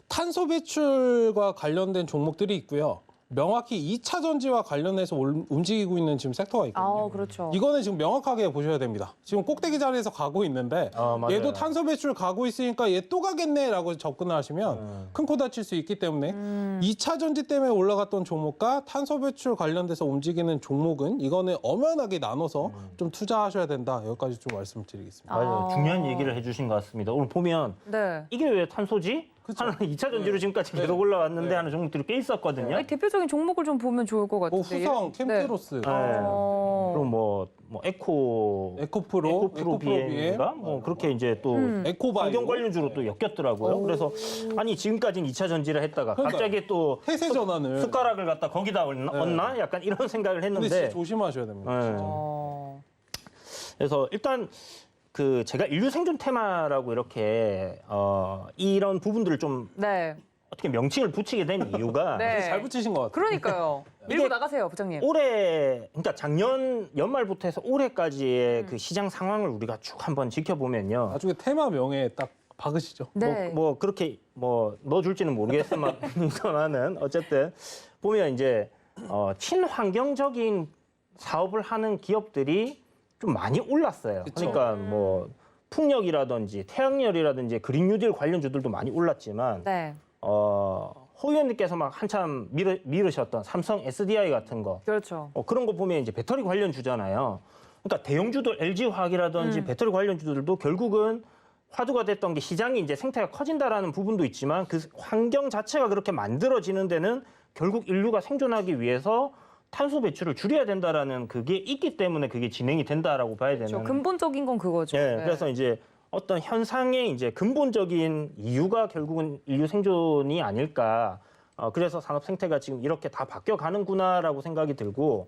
탄소 배출과 관련된 종목들이 있고요. 명확히 2차 전지와 관련해서 움직이고 있는 지금 섹터가 있거든요. 그렇죠. 이거는 지금 명확하게 보셔야 됩니다. 지금 꼭대기 자리에서 가고 있는데 맞아요. 얘도 탄소 배출 가고 있으니까 얘 또 가겠네라고 접근을 하시면 큰 코 다칠 수 있기 때문에 2차 전지 때문에 올라갔던 종목과 탄소 배출 관련돼서 움직이는 종목은 이거는 엄연하게 나눠서 좀 투자하셔야 된다. 여기까지 좀 말씀드리겠습니다. 맞아요. 중요한 얘기를 해주신 것 같습니다. 오늘 보면 네. 이게 왜 탄소지? 하는 2차 전지로 지금까지 계속 올라왔는데 하는 종목들이 꽤 있었거든요. 아니, 대표적인 종목을 좀 보면 좋을 것 뭐 같은데. 후성, 캠테로스, 그리고 뭐 에코프로 BM인가 뭐 그렇게 이제 또 에코바이오, 환경 관련주로 또 엮였더라고요. 그래서 아니 지금까지는 2차 전지를 했다가 그러니까요. 갑자기 또 태세 전환을. 숟가락을 갖다 거기다 얹나? 약간 이런 생각을 근데 했는데 진짜 조심하셔야 됩니다. 네. 진짜. 그래서 일단 그 제가 인류 생존 테마라고 이렇게 이런 부분들을 좀 네. 어떻게 명칭을 붙이게 된 이유가 네. 잘 붙이신 것 같아요. 그러니까요. 밀고 이게 나가세요, 부장님. 올해 그러니까 작년 연말부터 해서 올해까지의 그 시장 상황을 우리가 쭉 한번 지켜보면요. 나중에 테마 명에 딱 박으시죠. 네. 뭐 그렇게 뭐 넣어줄지는 모르겠지만은 어쨌든 보면 이제 친환경적인 사업을 하는 기업들이 좀 많이 올랐어요. 그쵸. 그러니까 뭐 풍력이라든지 태양열이라든지 그린 뉴딜 관련주들도 많이 올랐지만 네. 호 의원님께서 막 한참 미르셨던 삼성 SDI 같은 거 그렇죠. 그런 거 보면 이제 배터리 관련 주잖아요. 그러니까 대형주들 LG화학이라든지 배터리 관련 주들도 결국은 화두가 됐던 게 시장이 이제 생태가 커진다라는 부분도 있지만 그 환경 자체가 그렇게 만들어지는 데는 결국 인류가 생존하기 위해서 탄소 배출을 줄여야 된다라는 그게 있기 때문에 그게 진행이 된다라고 봐야 그렇죠. 되는. 근본적인 건 그거죠. 예, 네. 그래서 이제 어떤 현상의 이제 근본적인 이유가 결국은 인류 생존이 아닐까. 그래서 산업 생태가 지금 이렇게 다 바뀌어 가는구나라고 생각이 들고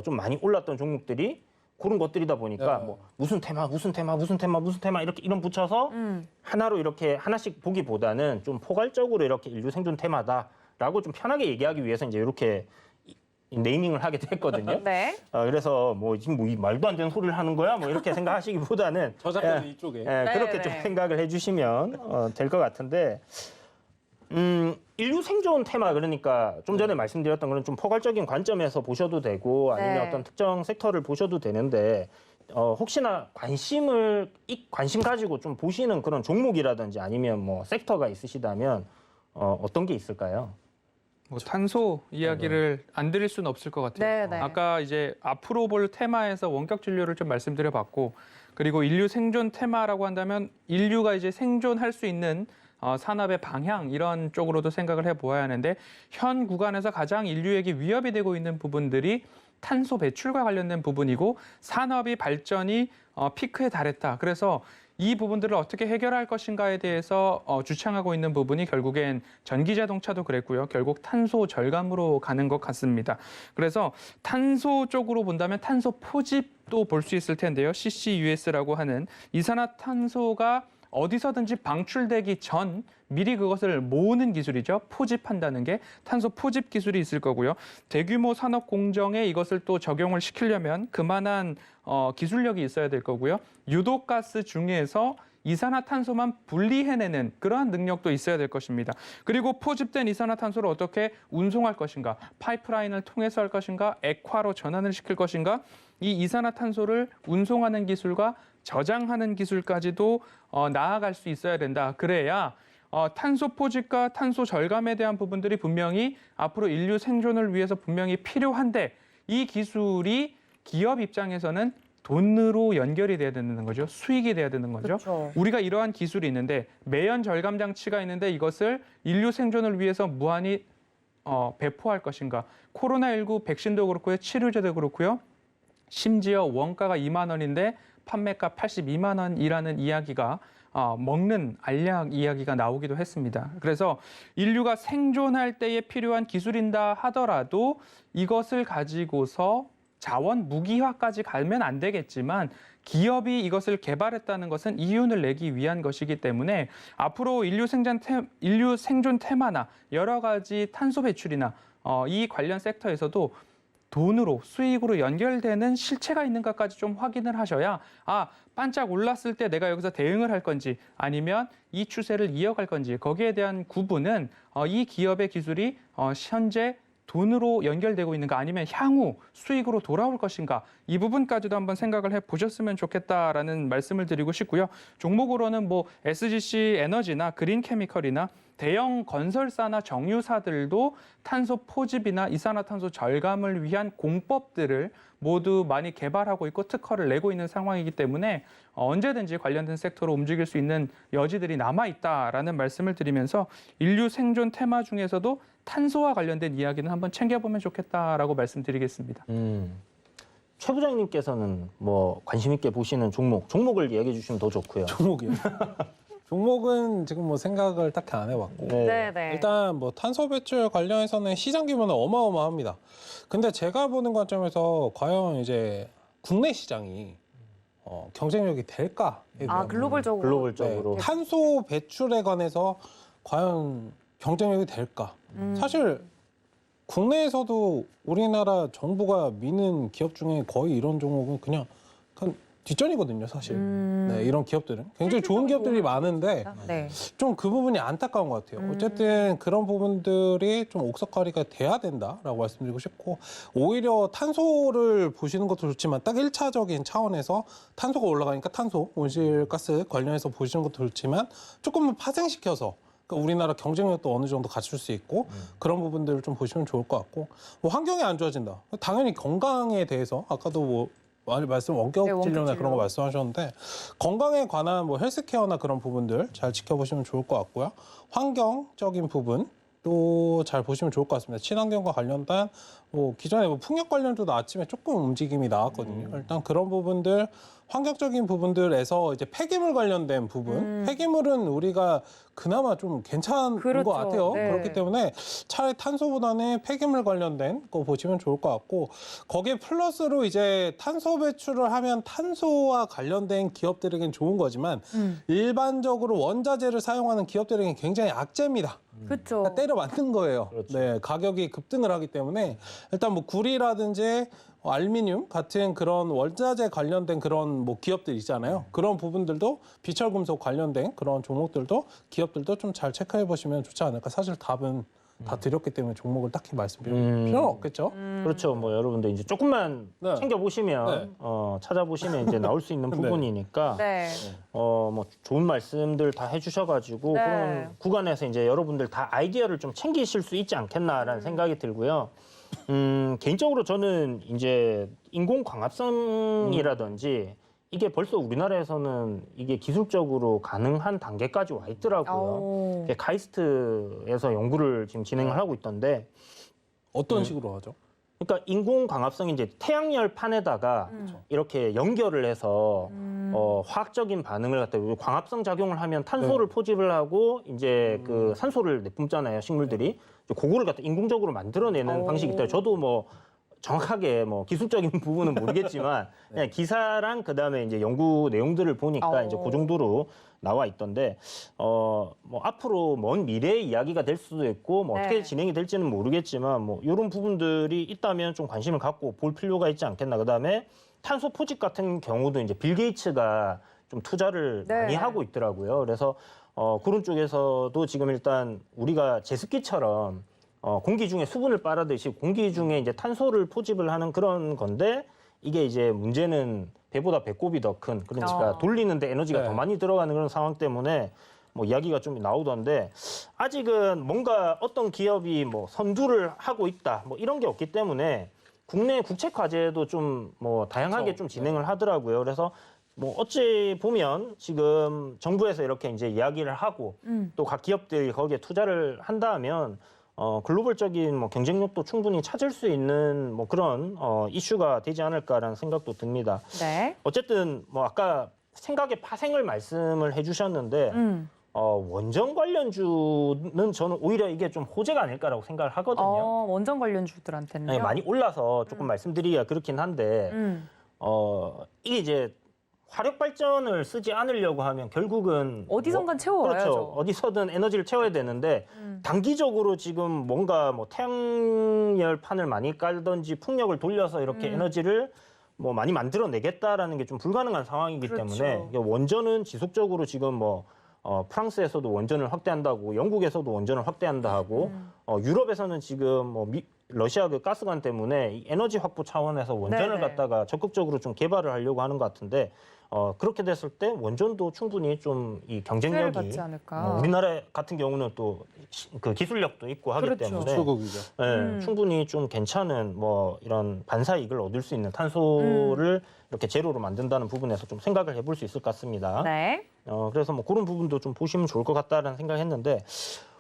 좀 많이 올랐던 종목들이 그런 것들이다 보니까 네. 뭐 무슨 테마 이렇게 이름 붙여서 하나로 이렇게 하나씩 보기보다는 좀 포괄적으로 이렇게 인류 생존 테마다라고 좀 편하게 얘기하기 위해서 이제 이렇게 네이밍을 하게 됐거든요. 네. 그래서 뭐 지금 뭐 이 말도 안 되는 소리를 하는 거야? 뭐 이렇게 생각하시기보다는 저작권 이쪽에. 그렇게 네, 좀 네. 생각을 해주시면 될 것 같은데 인류 생존 테마 그러니까 좀 전에 말씀드렸던 그런 좀 포괄적인 관점에서 보셔도 되고 아니면 네. 어떤 특정 섹터를 보셔도 되는데 혹시나 관심 가지고 좀 보시는 그런 종목이라든지 아니면 뭐 섹터가 있으시다면 어떤 게 있을까요? 뭐 탄소 이야기를 안 드릴 수는 없을 것 같아요. 네, 네. 아까 이제 앞으로 볼 테마에서 원격 진료를 좀 말씀드려봤고 그리고 인류 생존 테마라고 한다면 인류가 이제 생존할 수 있는 산업의 방향 이런 쪽으로도 생각을 해보아야 하는데 현 구간에서 가장 인류에게 위협이 되고 있는 부분들이 탄소 배출과 관련된 부분이고 산업이 발전이 피크에 달했다. 그래서 이 부분들을 어떻게 해결할 것인가에 대해서 주창하고 있는 부분이 결국엔 전기자동차도 그랬고요. 결국 탄소 절감으로 가는 것 같습니다. 그래서 탄소 쪽으로 본다면 탄소 포집도 볼 수 있을 텐데요. CCUS라고 하는 이산화탄소가 어디서든지 방출되기 전 미리 그것을 모으는 기술이죠. 포집한다는 게 탄소 포집 기술이 있을 거고요. 대규모 산업 공정에 이것을 또 적용을 시키려면 그만한 기술력이 있어야 될 거고요. 유독가스 중에서 이산화탄소만 분리해내는 그러한 능력도 있어야 될 것입니다. 그리고 포집된 이산화탄소를 어떻게 운송할 것인가, 파이프라인을 통해서 할 것인가, 액화로 전환을 시킬 것인가, 이 이산화탄소를 운송하는 기술과 저장하는 기술까지도 나아갈 수 있어야 된다. 그래야 탄소 포집과 탄소 절감에 대한 부분들이 분명히 앞으로 인류 생존을 위해서 분명히 필요한데 이 기술이 기업 입장에서는 돈으로 연결이 돼야 되는 거죠. 수익이 돼야 되는 거죠. 그렇죠. 우리가 이러한 기술이 있는데 매연 절감 장치가 있는데 이것을 인류 생존을 위해서 무한히 배포할 것인가. 코로나19 백신도 그렇고요. 치료제도 그렇고요. 심지어 원가가 2만 원인데 판매가 82만 원이라는 이야기가 먹는 알약 이야기가 나오기도 했습니다. 그래서 인류가 생존할 때에 필요한 기술인다 하더라도 이것을 가지고서 자원 무기화까지 가면 안 되겠지만 기업이 이것을 개발했다는 것은 이윤을 내기 위한 것이기 때문에 앞으로 인류 생존 테마나 여러 가지 탄소 배출이나 이 관련 섹터에서도 돈으로 수익으로 연결되는 실체가 있는가까지 좀 확인을 하셔야 반짝 올랐을 때 내가 여기서 대응을 할 건지 아니면 이 추세를 이어갈 건지 거기에 대한 구분은 이 기업의 기술이 현재 돈으로 연결되고 있는가 아니면 향후 수익으로 돌아올 것인가 이 부분까지도 한번 생각을 해보셨으면 좋겠다라는 말씀을 드리고 싶고요. 종목으로는 뭐 SGC 에너지나 그린케미컬이나 대형 건설사나 정유사들도 탄소 포집이나 이산화탄소 절감을 위한 공법들을 모두 많이 개발하고 있고 특허를 내고 있는 상황이기 때문에 언제든지 관련된 섹터로 움직일 수 있는 여지들이 남아있다라는 말씀을 드리면서 인류 생존 테마 중에서도 탄소와 관련된 이야기는 한번 챙겨보면 좋겠다라고 말씀드리겠습니다. 최 부장님께서는 뭐 관심 있게 보시는 종목을 이야기해 주시면 더 좋고요. 종목이요. 종목은 지금 뭐 생각을 딱히 안 해봤고 네. 일단 뭐 탄소 배출 관련해서는 시장 규모는 어마어마합니다. 근데 제가 보는 관점에서 과연 이제 국내 시장이 경쟁력이 될까에 대한 글로벌적으로. 네, 탄소 배출에 관해서 과연 경쟁력이 될까? 사실 국내에서도 우리나라 정부가 미는 기업 중에 거의 이런 종목은 그냥 뒷전이거든요, 사실. 네, 이런 기업들은 굉장히 좋은 기업들이 많은데 네. 좀 그 부분이 안타까운 것 같아요. 어쨌든 그런 부분들이 좀 옥석가리가 돼야 된다라고 말씀드리고 싶고 오히려 탄소를 보시는 것도 좋지만 딱 1차적인 차원에서 탄소가 올라가니까 탄소, 온실가스 관련해서 보시는 것도 좋지만 조금만 파생시켜서 그러니까 우리나라 경쟁력도 어느 정도 갖출 수 있고 그런 부분들을 좀 보시면 좋을 것 같고 뭐 환경이 안 좋아진다. 당연히 건강에 대해서 아까도 뭐 말씀 원격 진료나 그런 거 말씀하셨는데 건강에 관한 뭐 헬스케어나 그런 부분들 잘 지켜보시면 좋을 것 같고요. 환경적인 부분 또 잘 보시면 좋을 것 같습니다. 친환경과 관련된 뭐 기존에 뭐 풍력 관련주도 아침에 조금 움직임이 나왔거든요. 일단 그런 부분들 환경적인 부분들에서 이제 폐기물 관련된 부분, 폐기물은 우리가 그나마 좀 괜찮은 그렇죠. 것 같아요. 네. 그렇기 때문에 차라리 탄소보다는 폐기물 관련된 거 보시면 좋을 것 같고 거기에 플러스로 이제 탄소 배출을 하면 탄소와 관련된 기업들에겐 좋은 거지만 일반적으로 원자재를 사용하는 기업들에겐 굉장히 악재입니다. 그렇죠. 때려 맞는 거예요. 그렇죠. 네, 가격이 급등을 하기 때문에 일단 뭐 구리라든지 알루미늄 같은 그런 원자재 관련된 그런 뭐 기업들 있잖아요. 그런 부분들도 비철금속 관련된 그런 종목들도 기업들도 좀 잘 체크해 보시면 좋지 않을까. 사실 답은 다 드렸기 때문에 종목을 딱히 말씀드릴 필요는 없겠죠. 그렇죠. 뭐 여러분들 이제 조금만 네. 챙겨보시면 찾아보시면 이제 나올 수 있는 부분이니까 네. 뭐 좋은 말씀들 다 해주셔가지고 네. 그런 구간에서 이제 여러분들 다 아이디어를 좀 챙기실 수 있지 않겠나라는 생각이 들고요. 개인적으로 저는 이제 인공광합성이라든지 이게 벌써 우리나라에서는 이게 기술적으로 가능한 단계까지 와 있더라고요. 오. 이게 카이스트에서 연구를 지금 진행을 하고 있던데, 어떤 식으로 하죠? 그러니까 인공 광합성이 이제 태양열 판에다가 이렇게 연결을 해서 화학적인 반응을 갖다 광합성 작용을 하면 탄소를 포집을 하고 이제 그 산소를 내뿜잖아요, 식물들이. 그거를 갖다 인공적으로 만들어내는 방식이 있다. 저도 뭐 정확하게 뭐 기술적인 부분은 모르겠지만 그냥 기사랑 그다음에 이제 연구 내용들을 보니까 이제 그 정도로 나와 있던데 뭐 앞으로 먼 미래의 이야기가 될 수도 있고 뭐 어떻게 네. 진행이 될지는 모르겠지만 뭐 이런 부분들이 있다면 좀 관심을 갖고 볼 필요가 있지 않겠나. 그다음에 탄소 포집 같은 경우도 이제 빌 게이츠가 좀 투자를 네. 많이 하고 있더라고요. 그래서 그런 쪽에서도 지금 일단 우리가 제습기처럼 공기 중에 수분을 빨아듯이 공기 중에 이제 탄소를 포집을 하는 그런 건데 이게 이제 문제는 배보다 배꼽이 더 큰 그러니까 돌리는데 에너지가 네. 더 많이 들어가는 그런 상황 때문에 뭐 이야기가 좀 나오던데 아직은 뭔가 어떤 기업이 뭐 선두를 하고 있다 뭐 이런 게 없기 때문에 국내 국책 과제도 좀 뭐 다양하게 그렇죠. 좀 진행을 하더라고요. 그래서 뭐 어찌 보면 지금 정부에서 이렇게 이제 이야기를 하고 또 각 기업들이 거기에 투자를 한다면 글로벌적인 뭐 경쟁력도 충분히 찾을 수 있는 뭐 그런 이슈가 되지 않을까라는 생각도 듭니다. 네. 어쨌든 뭐 아까 생각의 파생을 말씀을 해주셨는데 원전 관련주는 저는 오히려 이게 좀 호재가 아닐까라고 생각을 하거든요. 원전 관련주들한테는요. 네, 많이 올라서 조금 말씀드리기가 그렇긴 한데 이게 이제 화력 발전을 쓰지 않으려고 하면 결국은 어디선간 채워와야죠. 그렇죠. 어디서든 에너지를 채워야 되는데 단기적으로 지금 뭔가 뭐 태양열판을 많이 깔든지 풍력을 돌려서 이렇게 에너지를 뭐 많이 만들어내겠다라는 게 좀 불가능한 상황이기 그렇죠. 때문에 이게 원전은 지속적으로 지금 뭐 프랑스에서도 원전을 확대한다고, 영국에서도 원전을 확대한다 하고, 유럽에서는 지금 뭐 러시아 그 가스관 때문에 이 에너지 확보 차원에서 원전을 네네. 갖다가 적극적으로 좀 개발을 하려고 하는 것 같은데, 그렇게 됐을 때 원전도 충분히 좀 이 수혜를 경쟁력이 받지 않을까. 우리나라 같은 경우는 또 그 기술력도 있고 하기 그렇죠. 때문에 수국이죠. 네, 충분히 좀 괜찮은 뭐 이런 반사 이익을 얻을 수 있는 탄소를 이렇게 제로로 만든다는 부분에서 좀 생각을 해볼 수 있을 것 같습니다. 네. 그래서 뭐 그런 부분도 좀 보시면 좋을 것 같다라는 생각했는데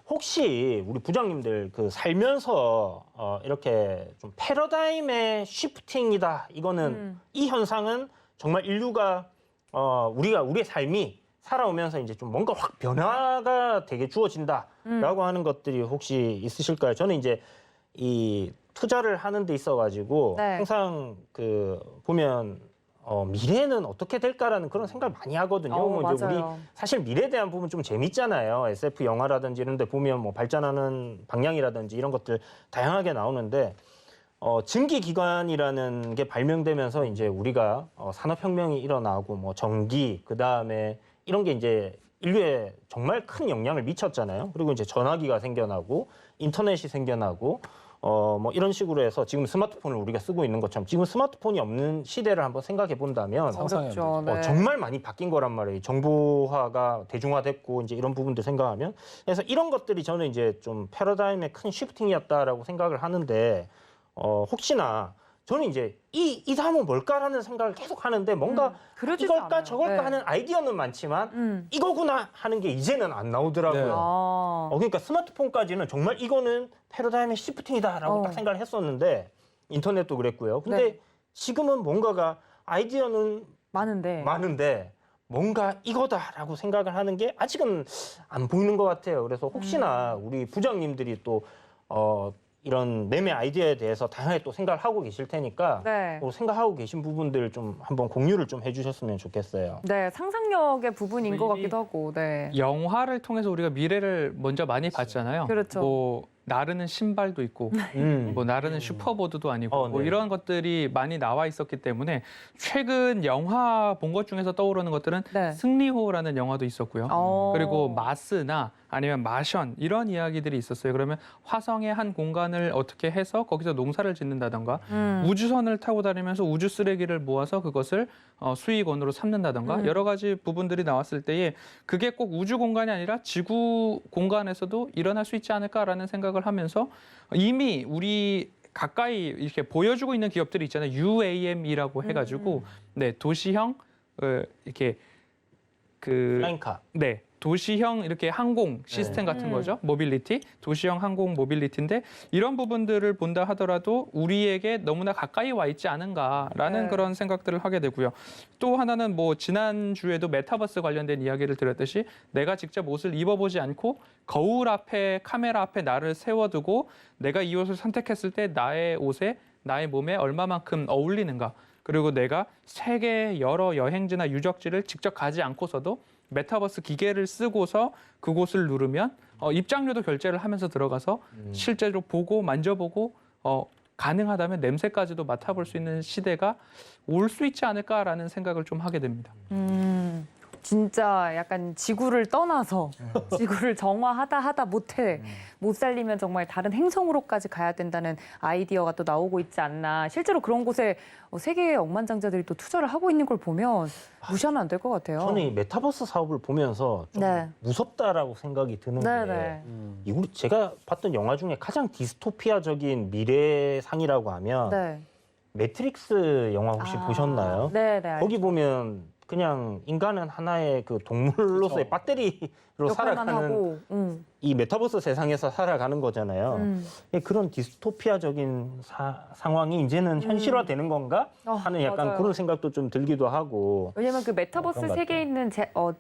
혹시 우리 부장님들 그 살면서 이렇게 좀 패러다임의 쉬프팅이다. 이거는 이 현상은 정말 인류가 우리의 삶이 살아오면서 이제 좀 뭔가 확 변화가 되게 주어진다라고 하는 것들이 혹시 있으실까요? 저는 이제 이 투자를 하는 데 있어가지고 네. 항상 그 보면 미래는 어떻게 될까라는 그런 생각을 많이 하거든요. 뭐 이제 우리 맞아요. 사실 미래에 대한 부분 좀 재밌잖아요. SF 영화라든지 이런 데 보면 뭐 발전하는 방향이라든지 이런 것들 다양하게 나오는데 증기기관이라는 게 발명되면서 이제 우리가 산업혁명이 일어나고 뭐 전기 그다음에 이런 게 이제 인류에 정말 큰 영향을 미쳤잖아요. 그리고 이제 전화기가 생겨나고 인터넷이 생겨나고 뭐 이런 식으로 해서 지금 스마트폰을 우리가 쓰고 있는 것처럼 지금 스마트폰이 없는 시대를 한번 생각해 본다면 상상이 안 어렵죠. 네. 정말 많이 바뀐 거란 말이에요. 정보화가 대중화됐고 이제 이런 부분들 생각하면 그래서 이런 것들이 저는 이제 좀 패러다임의 큰 쉬프팅이었다라고 생각을 하는데 혹시나 저는 이제 이 다음은 뭘까라는 생각을 계속 하는데 뭔가 그러지도 이걸까 않아요. 저걸까 네. 하는 아이디어는 많지만 이거구나 하는 게 이제는 안 나오더라고요. 네. 아. 그러니까 스마트폰까지는 정말 이거는 패러다임의 시프팅이다라고 딱 생각을 했었는데 인터넷도 그랬고요. 근데 네. 지금은 뭔가가 아이디어는 많은데. 많은데 뭔가 이거다라고 생각을 하는 게 아직은 안 보이는 것 같아요. 그래서 혹시나 우리 부장님들이 또 이런 매매 아이디어에 대해서 다양하게 또 생각을 하고 계실 테니까 네. 생각하고 계신 부분들 좀 한번 공유를 좀 해주셨으면 좋겠어요. 네, 상상력의 부분인 것 이- 같기도 하고. 네. 영화를 통해서 우리가 미래를 먼저 많이 봤잖아요. 그렇죠. 뭐 나르는 신발도 있고, 뭐 나르는 슈퍼보드도 아니고, 뭐 네. 이런 것들이 많이 나와 있었기 때문에 최근 영화 본 것 중에서 떠오르는 것들은 네. 승리호라는 영화도 있었고요. 어. 그리고 마스나 아니면 마션 이런 이야기들이 있었어요. 그러면 화성의 한 공간을 어떻게 해서 거기서 농사를 짓는다던가 우주선을 타고 다니면서 우주 쓰레기를 모아서 그것을 수익원으로 삼는다던가 여러 가지 부분들이 나왔을 때에 그게 꼭 우주 공간이 아니라 지구 공간에서도 일어날 수 있지 않을까라는 생각을 하면서 이미 우리 가까이 이렇게 보여주고 있는 기업들이 있잖아요. UAM이라고 해가지고 네 도시형 이렇게 그 플라잉카. 네, 도시형 이렇게 항공 시스템 같은 거죠. 모빌리티, 도시형 항공 모빌리티인데 이런 부분들을 본다 하더라도 우리에게 너무나 가까이 와 있지 않은가라는 네. 그런 생각들을 하게 되고요. 또 하나는 뭐 지난주에도 메타버스 관련된 이야기를 드렸듯이 내가 직접 옷을 입어보지 않고 거울 앞에 카메라 앞에 나를 세워두고 내가 이 옷을 선택했을 때 나의 옷에 나의 몸에 얼마만큼 어울리는가 그리고 내가 세계 여러 여행지나 유적지를 직접 가지 않고서도 메타버스 기계를 쓰고서 그곳을 누르면 입장료도 결제를 하면서 들어가서 실제로 보고 만져보고 가능하다면 냄새까지도 맡아볼 수 있는 시대가 올 수 있지 않을까라는 생각을 좀 하게 됩니다. 진짜 약간 지구를 떠나서 지구를 정화하다 못해 못 살리면 정말 다른 행성으로까지 가야 된다는 아이디어가 또 나오고 있지 않나. 실제로 그런 곳에 세계의 억만장자들이 또 투자를 하고 있는 걸 보면 무시하면 안 될 것 같아요. 저는 이 메타버스 사업을 보면서 좀 네. 무섭다라고 생각이 드는 네네. 게 제가 봤던 영화 중에 가장 디스토피아적인 미래상이라고 하면 네. 매트릭스 영화 혹시 보셨나요? 네네. 거기 보면 그냥 인간은 하나의 그 동물로서의 그쵸. 배터리로 역할만 살아가는 하고. 이 메타버스 세상에서 살아가는 거잖아요. 그런 디스토피아적인 상황이 이제는 현실화되는 건가 하는 약간 맞아요. 그런 생각도 좀 들기도 하고. 왜냐면 그 메타버스 그런 것 세계에 있는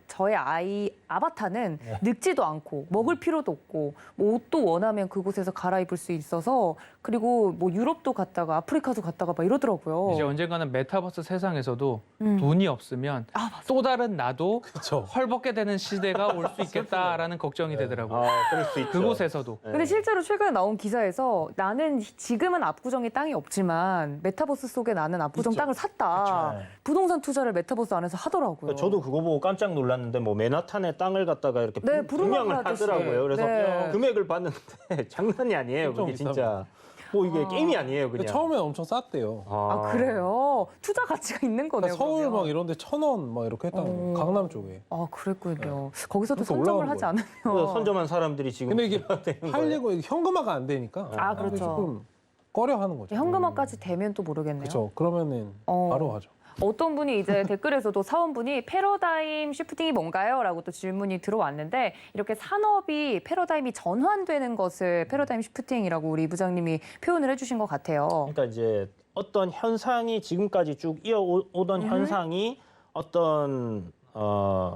저의 아이 아바타는 늙지도 않고 먹을 필요도 없고 뭐 옷도 원하면 그곳에서 갈아입을 수 있어서 그리고 뭐 유럽도 갔다가 아프리카도 갔다가 막 이러더라고요. 이제 언젠가는 메타버스 세상에서도 음. 돈이 없으면 또 다른 나도 그렇죠. 헐벗게 되는 시대가 올 수 있겠다라는 걱정이 되더라고요. 그럴 수 있죠. 그곳에서도. 근데 실제로 최근에 나온 기사에서 나는 지금은 압구정에 땅이 없지만 메타버스 속에 나는 압구정 땅을 샀다. 그쵸. 부동산 투자를 메타버스 안에서 하더라고요. 저도 그거 보고 깜짝 놀랐는데 뭐 맨하탄에 땅을 갖다가 이렇게 네, 분양을 부르마블 하듯이. 하더라고요. 그래서 네. 금액을 봤는데 장난이 아니에요. 엄청 그게 진짜. 뭐 이게 게임이 아니에요, 그냥. 처음에 엄청 쌌대요. 아 그래요? 투자 가치가 있는 거네요. 서울 그러면. 막 이런데 1,000원 막 이렇게 했다는 거예요. 강남 쪽에. 아 그랬군요. 거기서도 그렇게 선점을 올라가는 하지 않으면. 그래서 선점한 사람들이 지금 근데 이게 되는 거예요. 팔리고 이게 현금화가 안 되니까 아, 그렇죠. 조금 꺼려하는 거죠. 현금화까지 되면 또 모르겠네요. 그렇죠. 그러면은 바로 하죠. 어떤 분이 이제 댓글에서도 사원분이 패러다임 시프팅이 뭔가요? 라고 또 질문이 들어왔는데 이렇게 산업이 패러다임이 전환되는 것을 패러다임 시프팅이라고 우리 부장님이 표현을 해주신 것 같아요. 그러니까 이제 어떤 현상이 지금까지 쭉 이어오던 현상이 어떤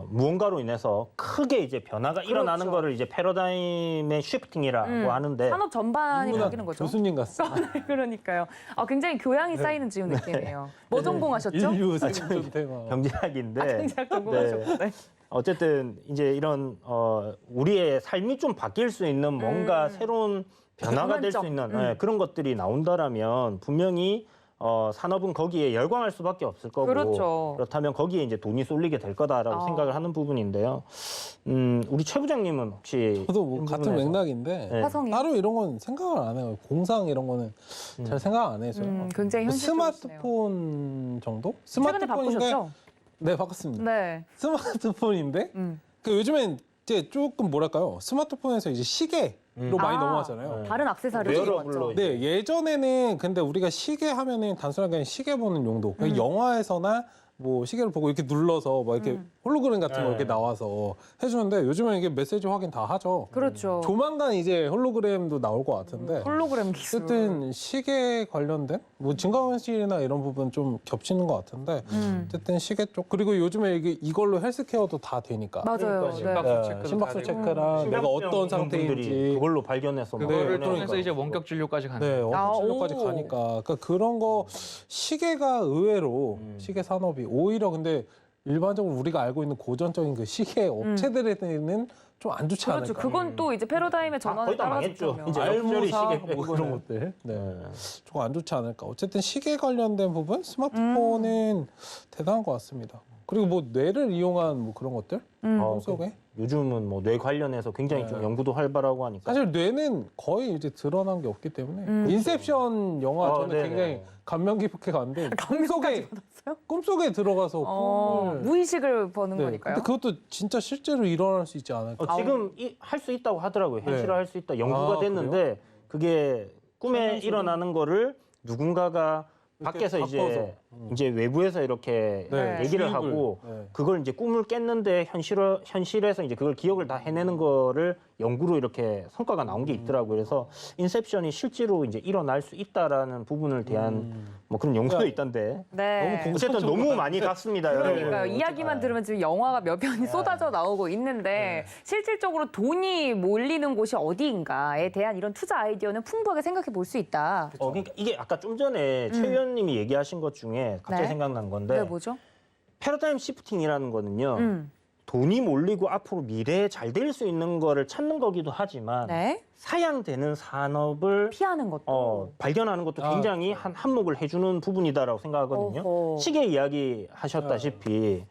무언가로 인해서 크게 이제 변화가 일어나는 그렇죠. 거를 이제 패러다임의 쉬프팅이라고 하는데 산업 전반이 인문학 바뀌는 거죠. 교수님 같습니다. 그러니까요. 굉장히 교양이 쌓이는 지금 느낌이에요. 뭐 전공하셨죠? 인류 생존 테마. 경제학인데 굉장히 전공하셨고. 네. 어쨌든 이제 이런 우리의 삶이 좀 바뀔 수 있는 뭔가 새로운 변화가 될 수 전환점. 있는 그런 것들이 나온다라면 분명히 산업은 거기에 열광할 수밖에 없을 거고 그렇죠. 그렇다면 거기에 이제 돈이 쏠리게 될 거다라고 생각을 하는 부분인데요. 우리 최 부장님은 혹시 저도 뭐 이 같은 부분에서- 맥락인데 네. 화성이 따로 이런 건 생각을 안 해요. 공상 이런 거는 잘 생각 안 해서요. 굉장히 뭐 현실적이시네요. 스마트폰 정도? 최근에 바꾸셨죠? 네, 바꿨습니다. 네. 스마트폰인데 그 요즘엔 이제 조금 뭐랄까요? 스마트폰에서 이제 시계로 많이 넘어가잖아요. 다른 액세서리 웨어러블로 왔죠. 이제. 네, 예전에는 근데 우리가 시계 하면은 단순하게 그냥 시계 보는 용도. 그냥 영화에서나 뭐 시계를 보고 이렇게 눌러서 뭐 이렇게 홀로그램 같은 거 이렇게 나와서 해주는데 요즘은 이게 메시지 확인 다 하죠. 그렇죠. 조만간 이제 홀로그램도 나올 것 같은데. 홀로그램 기술. 어쨌든 시계 관련된 뭐 증강현실이나 이런 부분 좀 겹치는 것 같은데 어쨌든 시계 쪽 그리고 요즘에 이걸로 헬스케어도 다 되니까 맞아요. 그러니까요. 네. 심박수 체크도 심박수 다 되고. 체크랑 내가 어떤 분들이 상태인지 그걸로 발견해서 막 그거를 네, 통해서 그러니까. 이제 원격 진료까지 가는 네, 거예요. 원격 진료까지 오. 가니까 그러니까 그런 거 시계가 의외로 시계 산업이 오히려 근데 일반적으로 우리가 알고 있는 고전적인 그 시계 업체들에는 좀 안 좋지 그렇죠. 않을까. 그건 또 이제 패러다임의 전환에 거의 다 따라서 망했죠. 이제 럭셔리 알모사 시계 뭐 빼고 그런 것들 네. 네. 조금 안 좋지 않을까. 어쨌든 시계 관련된 부분 스마트폰은 대단한 것 같습니다. 그리고 뭐 뇌를 이용한 뭐 그런 것들 속에 요즘은 뭐 뇌 관련해서 굉장히 좀 연구도 활발하고 하니까 사실 뇌는 거의 이제 드러난 게 없기 때문에 인셉션 영화 저는 네네. 굉장히 감명 깊게 갔는데 감명까지 꿈속에 들어가서 꿈을 무의식을 보는 네, 거니까요. 근데 그것도 진짜 실제로 일어날 수 있지 않을까. 지금 할 수 있다고 하더라고요. 네. 현실화할 수 있다. 연구가 아, 됐는데 그게 꿈에 현실화? 일어나는 거를 누군가가 밖에서 이제 바꿔서. 이제 외부에서 이렇게 네, 얘기를 주입을, 하고 네. 그걸 이제 꿈을 깼는데 현실에서 이제 그걸 기억을 다 해내는 거를 연구로 이렇게 성과가 나온 게 있더라고요. 그래서 인셉션이 실제로 이제 일어날 수 있다라는 부분을 대한 뭐 그런 연구도 야, 있던데. 너무 어쨌든 너무 많이 갔습니다. 그러니까요. 여러분. 이야기만 들으면 지금 영화가 몇 편이 쏟아져 나오고 있는데 실질적으로 돈이 몰리는 곳이 어디인가에 대한 이런 투자 아이디어는 풍부하게 생각해 볼 수 있다. 그러니까 이게 아까 좀 전에 최 의원님이 얘기하신 것 중에 갑자기 네. 생각난 건데 네, 뭐죠? 패러다임 시프팅이라는 거는요. 음. 돈이 몰리고 앞으로 미래에 잘 될 수 있는 거를 찾는 거기도 하지만 네. 사양되는 산업을 피하는 것도. 발견하는 것도 아, 굉장히 한 한몫을 해주는 부분이다라고 생각하거든요. 어허. 시계 이야기 하셨다시피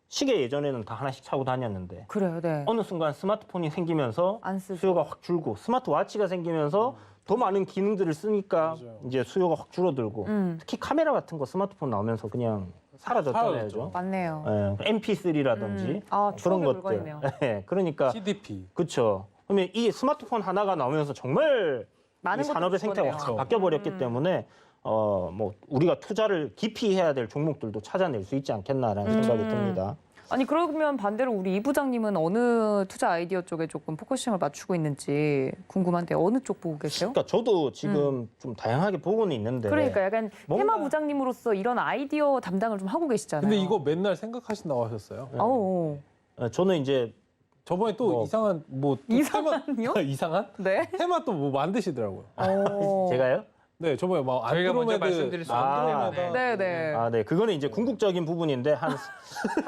시계 예전에는 다 하나씩 차고 다녔는데 그래요, 네. 어느 순간 스마트폰이 생기면서 안 쓰죠. 수요가 확 줄고 스마트워치가 생기면서 더 많은 기능들을 쓰니까 맞아요. 이제 수요가 확 줄어들고 특히 카메라 같은 거 스마트폰 나오면서 그냥 사라졌잖아요. 사라졌죠. 맞네요. MP3라든지 아, 그런 추억의 것들. 물건이네요. 그러니까 CDP. 그렇죠. 그러면 이 스마트폰 하나가 나오면서 정말 많은 이 산업의 것들이 생태가 죽었네요. 확 바뀌어 버렸기 때문에 뭐 우리가 투자를 깊이 해야 될 종목들도 찾아낼 수 있지 않겠나라는 생각이 듭니다. 아니 그러면 반대로 우리 이 부장님은 어느 투자 아이디어 쪽에 조금 포커싱을 맞추고 있는지 궁금한데 어느 쪽 보고 계세요? 그러니까 저도 지금 좀 다양하게 보고는 있는데 그러니까 약간 뭔가- 테마 부장님으로서 이런 아이디어 담당을 좀 하고 계시잖아요. 근데 이거 맨날 생각하신다고 하셨어요. 어우, 저는 이제 저번에 또 뭐- 이상한 뭐 또 이상한요? 테마, 이상한 네. 테마 또 뭐 만드시더라고요. 어. 제가요? 네, 저번에 막 저희가 먼저 안드로메드 말씀드릴 수 안드로메다. 네, 네. 아, 네. 그거는 이제 궁극적인 부분인데 한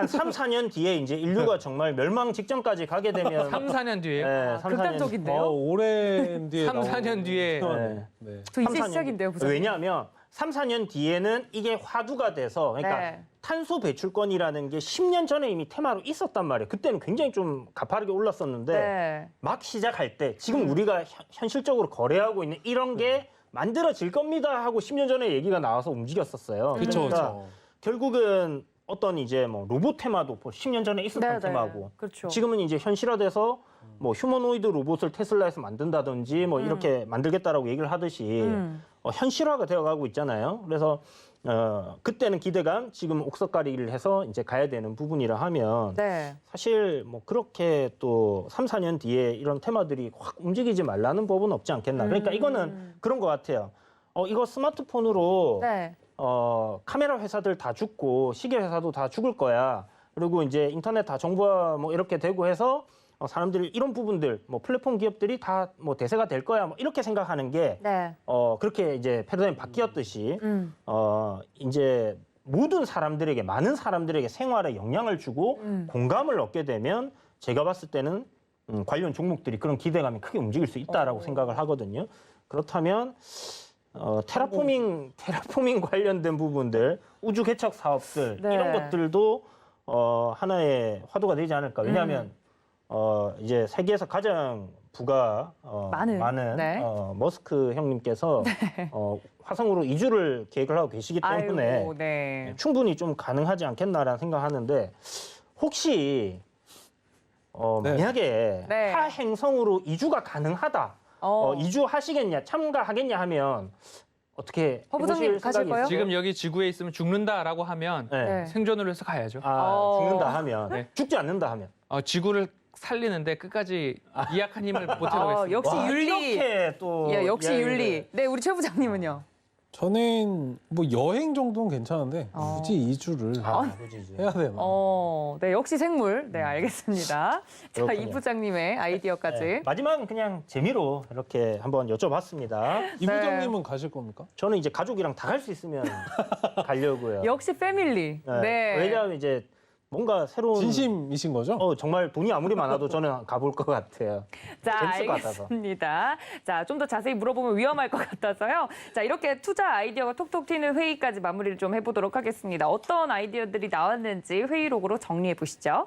3, 4년 뒤에 이제 인류가 정말 멸망 직전까지 가게 되면 3, 4년 뒤에요? 네, 3, 4년 극단적인데요? 오랜 뒤에 3, 4년 뒤에 네. 네. 저 이제 3, 4년 시작인데요, 부장님. 왜냐하면 3, 4년 뒤에는 이게 화두가 돼서 그러니까 네. 탄소 배출권이라는 게 10년 전에 이미 테마로 있었단 말이에요. 그때는 굉장히 좀 가파르게 올랐었는데 네. 막 시작할 때 지금 우리가 현실적으로 거래하고 있는 이런 게 만들어질 겁니다 하고 10년 전에 얘기가 나와서 움직였었어요. 그렇죠, 그러니까 그렇죠. 결국은 어떤 이제 뭐 로봇 테마도 10년 전에 있었던 네, 네. 테마고 그렇죠. 지금은 이제 현실화돼서 뭐 휴머노이드 로봇을 테슬라에서 만든다든지 뭐 이렇게 만들겠다라고 얘기를 하듯이 현실화가 되어가고 있잖아요. 그래서 그때는 기대감, 지금 옥석가리를 해서 이제 가야 되는 부분이라 하면 네. 사실 뭐 그렇게 또 3, 4년 뒤에 이런 테마들이 확 움직이지 말라는 법은 없지 않겠나. 그러니까 이거는 그런 것 같아요. 이거 스마트폰으로 네. 카메라 회사들 다 죽고 시계 회사도 다 죽을 거야. 그리고 이제 인터넷 다 정보화 뭐 이렇게 되고 해서 사람들이 이런 부분들 뭐 플랫폼 기업들이 다 뭐 대세가 될 거야. 뭐 이렇게 생각하는 게 네. 그렇게 이제 패러다임이 바뀌었듯이 음. 이제 모든 사람들에게 많은 사람들에게 생활에 영향을 주고 공감을 얻게 되면 제가 봤을 때는 관련 종목들이 그런 기대감이 크게 움직일 수 있다라고 생각을 하거든요. 그렇다면 테라포밍 관련된 부분들, 우주 개척 사업들 네. 이런 것들도 하나의 화두가 되지 않을까. 왜냐하면 이제 세계에서 가장 부가 많은 네. 머스크 형님께서 화성으로 이주를 계획을 하고 계시기 때문에 아이고, 네. 충분히 좀 가능하지 않겠나라는 생각하는데 혹시 네. 만약에 네. 타 행성으로 이주가 가능하다, 이주하시겠냐, 참가하겠냐 하면 어떻게 허 부장님 해보실 가실 생각이 거예요? 있으세요? 지금 여기 지구에 있으면 죽는다라고 하면 네. 네. 생존을 위해서 가야죠. 죽는다 하면 네. 죽지 않는다 하면 지구를 살리는데 끝까지 이약한 힘을 보태보겠습니다. 역시 와, 윤리. 이렇게 또 예, 역시 이야기를- 윤리. 네, 우리 최 부장님은요. 저는 뭐 여행 정도는 괜찮은데 굳이 2주를 그지, 이제. 해야 되나? 네, 역시 생물. 네, 알겠습니다. 자, 이 그렇군요. 부장님의 아이디어까지. 네. 마지막은 그냥 재미로 이렇게 한번 여쭤봤습니다. 이 네. 부장님은 가실 겁니까? 저는 이제 가족이랑 다 갈 수 있으면 가려고요. 역시 패밀리. 네. 왜냐하면 이제 뭔가 새로운 진심이신 거죠? 정말 돈이 아무리 많아도 저는 가볼 것 같아요. 자, 재밌을 것 같아서. 알겠습니다. 자, 좀 더 자세히 물어보면 위험할 것 같아서요. 자, 이렇게 투자 아이디어가 톡톡 튀는 회의까지 마무리를 좀 해보도록 하겠습니다. 어떤 아이디어들이 나왔는지 회의록으로 정리해 보시죠.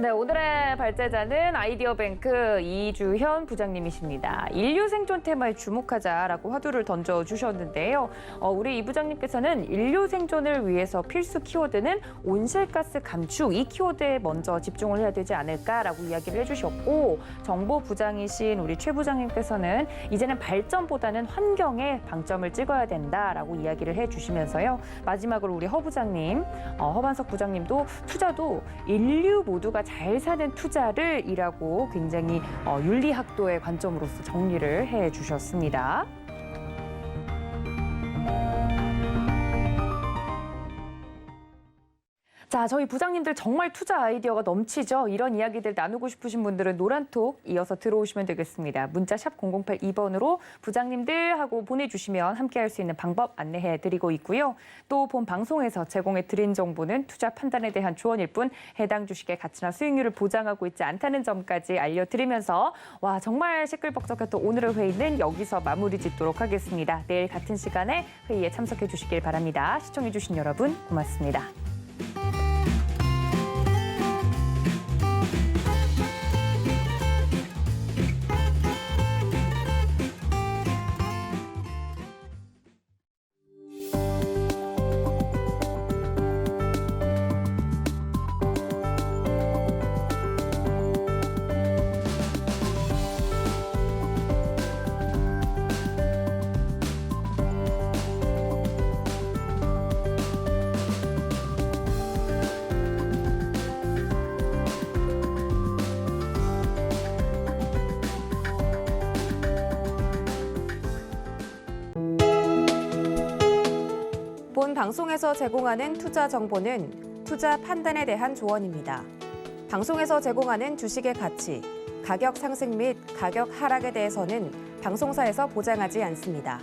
네, 오늘의 발제자는 아이디어뱅크 이주현 부장님이십니다. 인류 생존 테마에 주목하자라고 화두를 던져주셨는데요. 우리 이 부장님께서는 인류 생존을 위해서 필수 키워드는 온실가스 감축, 이 키워드에 먼저 집중을 해야 되지 않을까라고 이야기를 해주셨고, 정보부장이신 우리 최 부장님께서는 이제는 발전보다는 환경에 방점을 찍어야 된다라고 이야기를 해주시면서요. 마지막으로 우리 허 부장님, 허반석 부장님도 투자도 인류 모두가 잘 사는 투자를 이라고 굉장히 윤리학도의 관점으로서 정리를 해주셨습니다. 자, 저희 부장님들 정말 투자 아이디어가 넘치죠? 이런 이야기들 나누고 싶으신 분들은 노란톡 이어서 들어오시면 되겠습니다. 문자 샵 0082번으로 부장님들 하고 보내주시면 함께할 수 있는 방법 안내해드리고 있고요. 또 본 방송에서 제공해드린 정보는 투자 판단에 대한 조언일 뿐 해당 주식의 가치나 수익률을 보장하고 있지 않다는 점까지 알려드리면서 와 정말 시끌벅적했던 오늘의 회의는 여기서 마무리 짓도록 하겠습니다. 내일 같은 시간에 회의에 참석해 주시길 바랍니다. 시청해주신 여러분 고맙습니다. 본 방송에서 제공하는 투자 정보는 투자 판단에 대한 조언입니다. 방송에서 제공하는 주식의 가치, 가격 상승 및 가격 하락에 대해서는 방송사에서 보장하지 않습니다.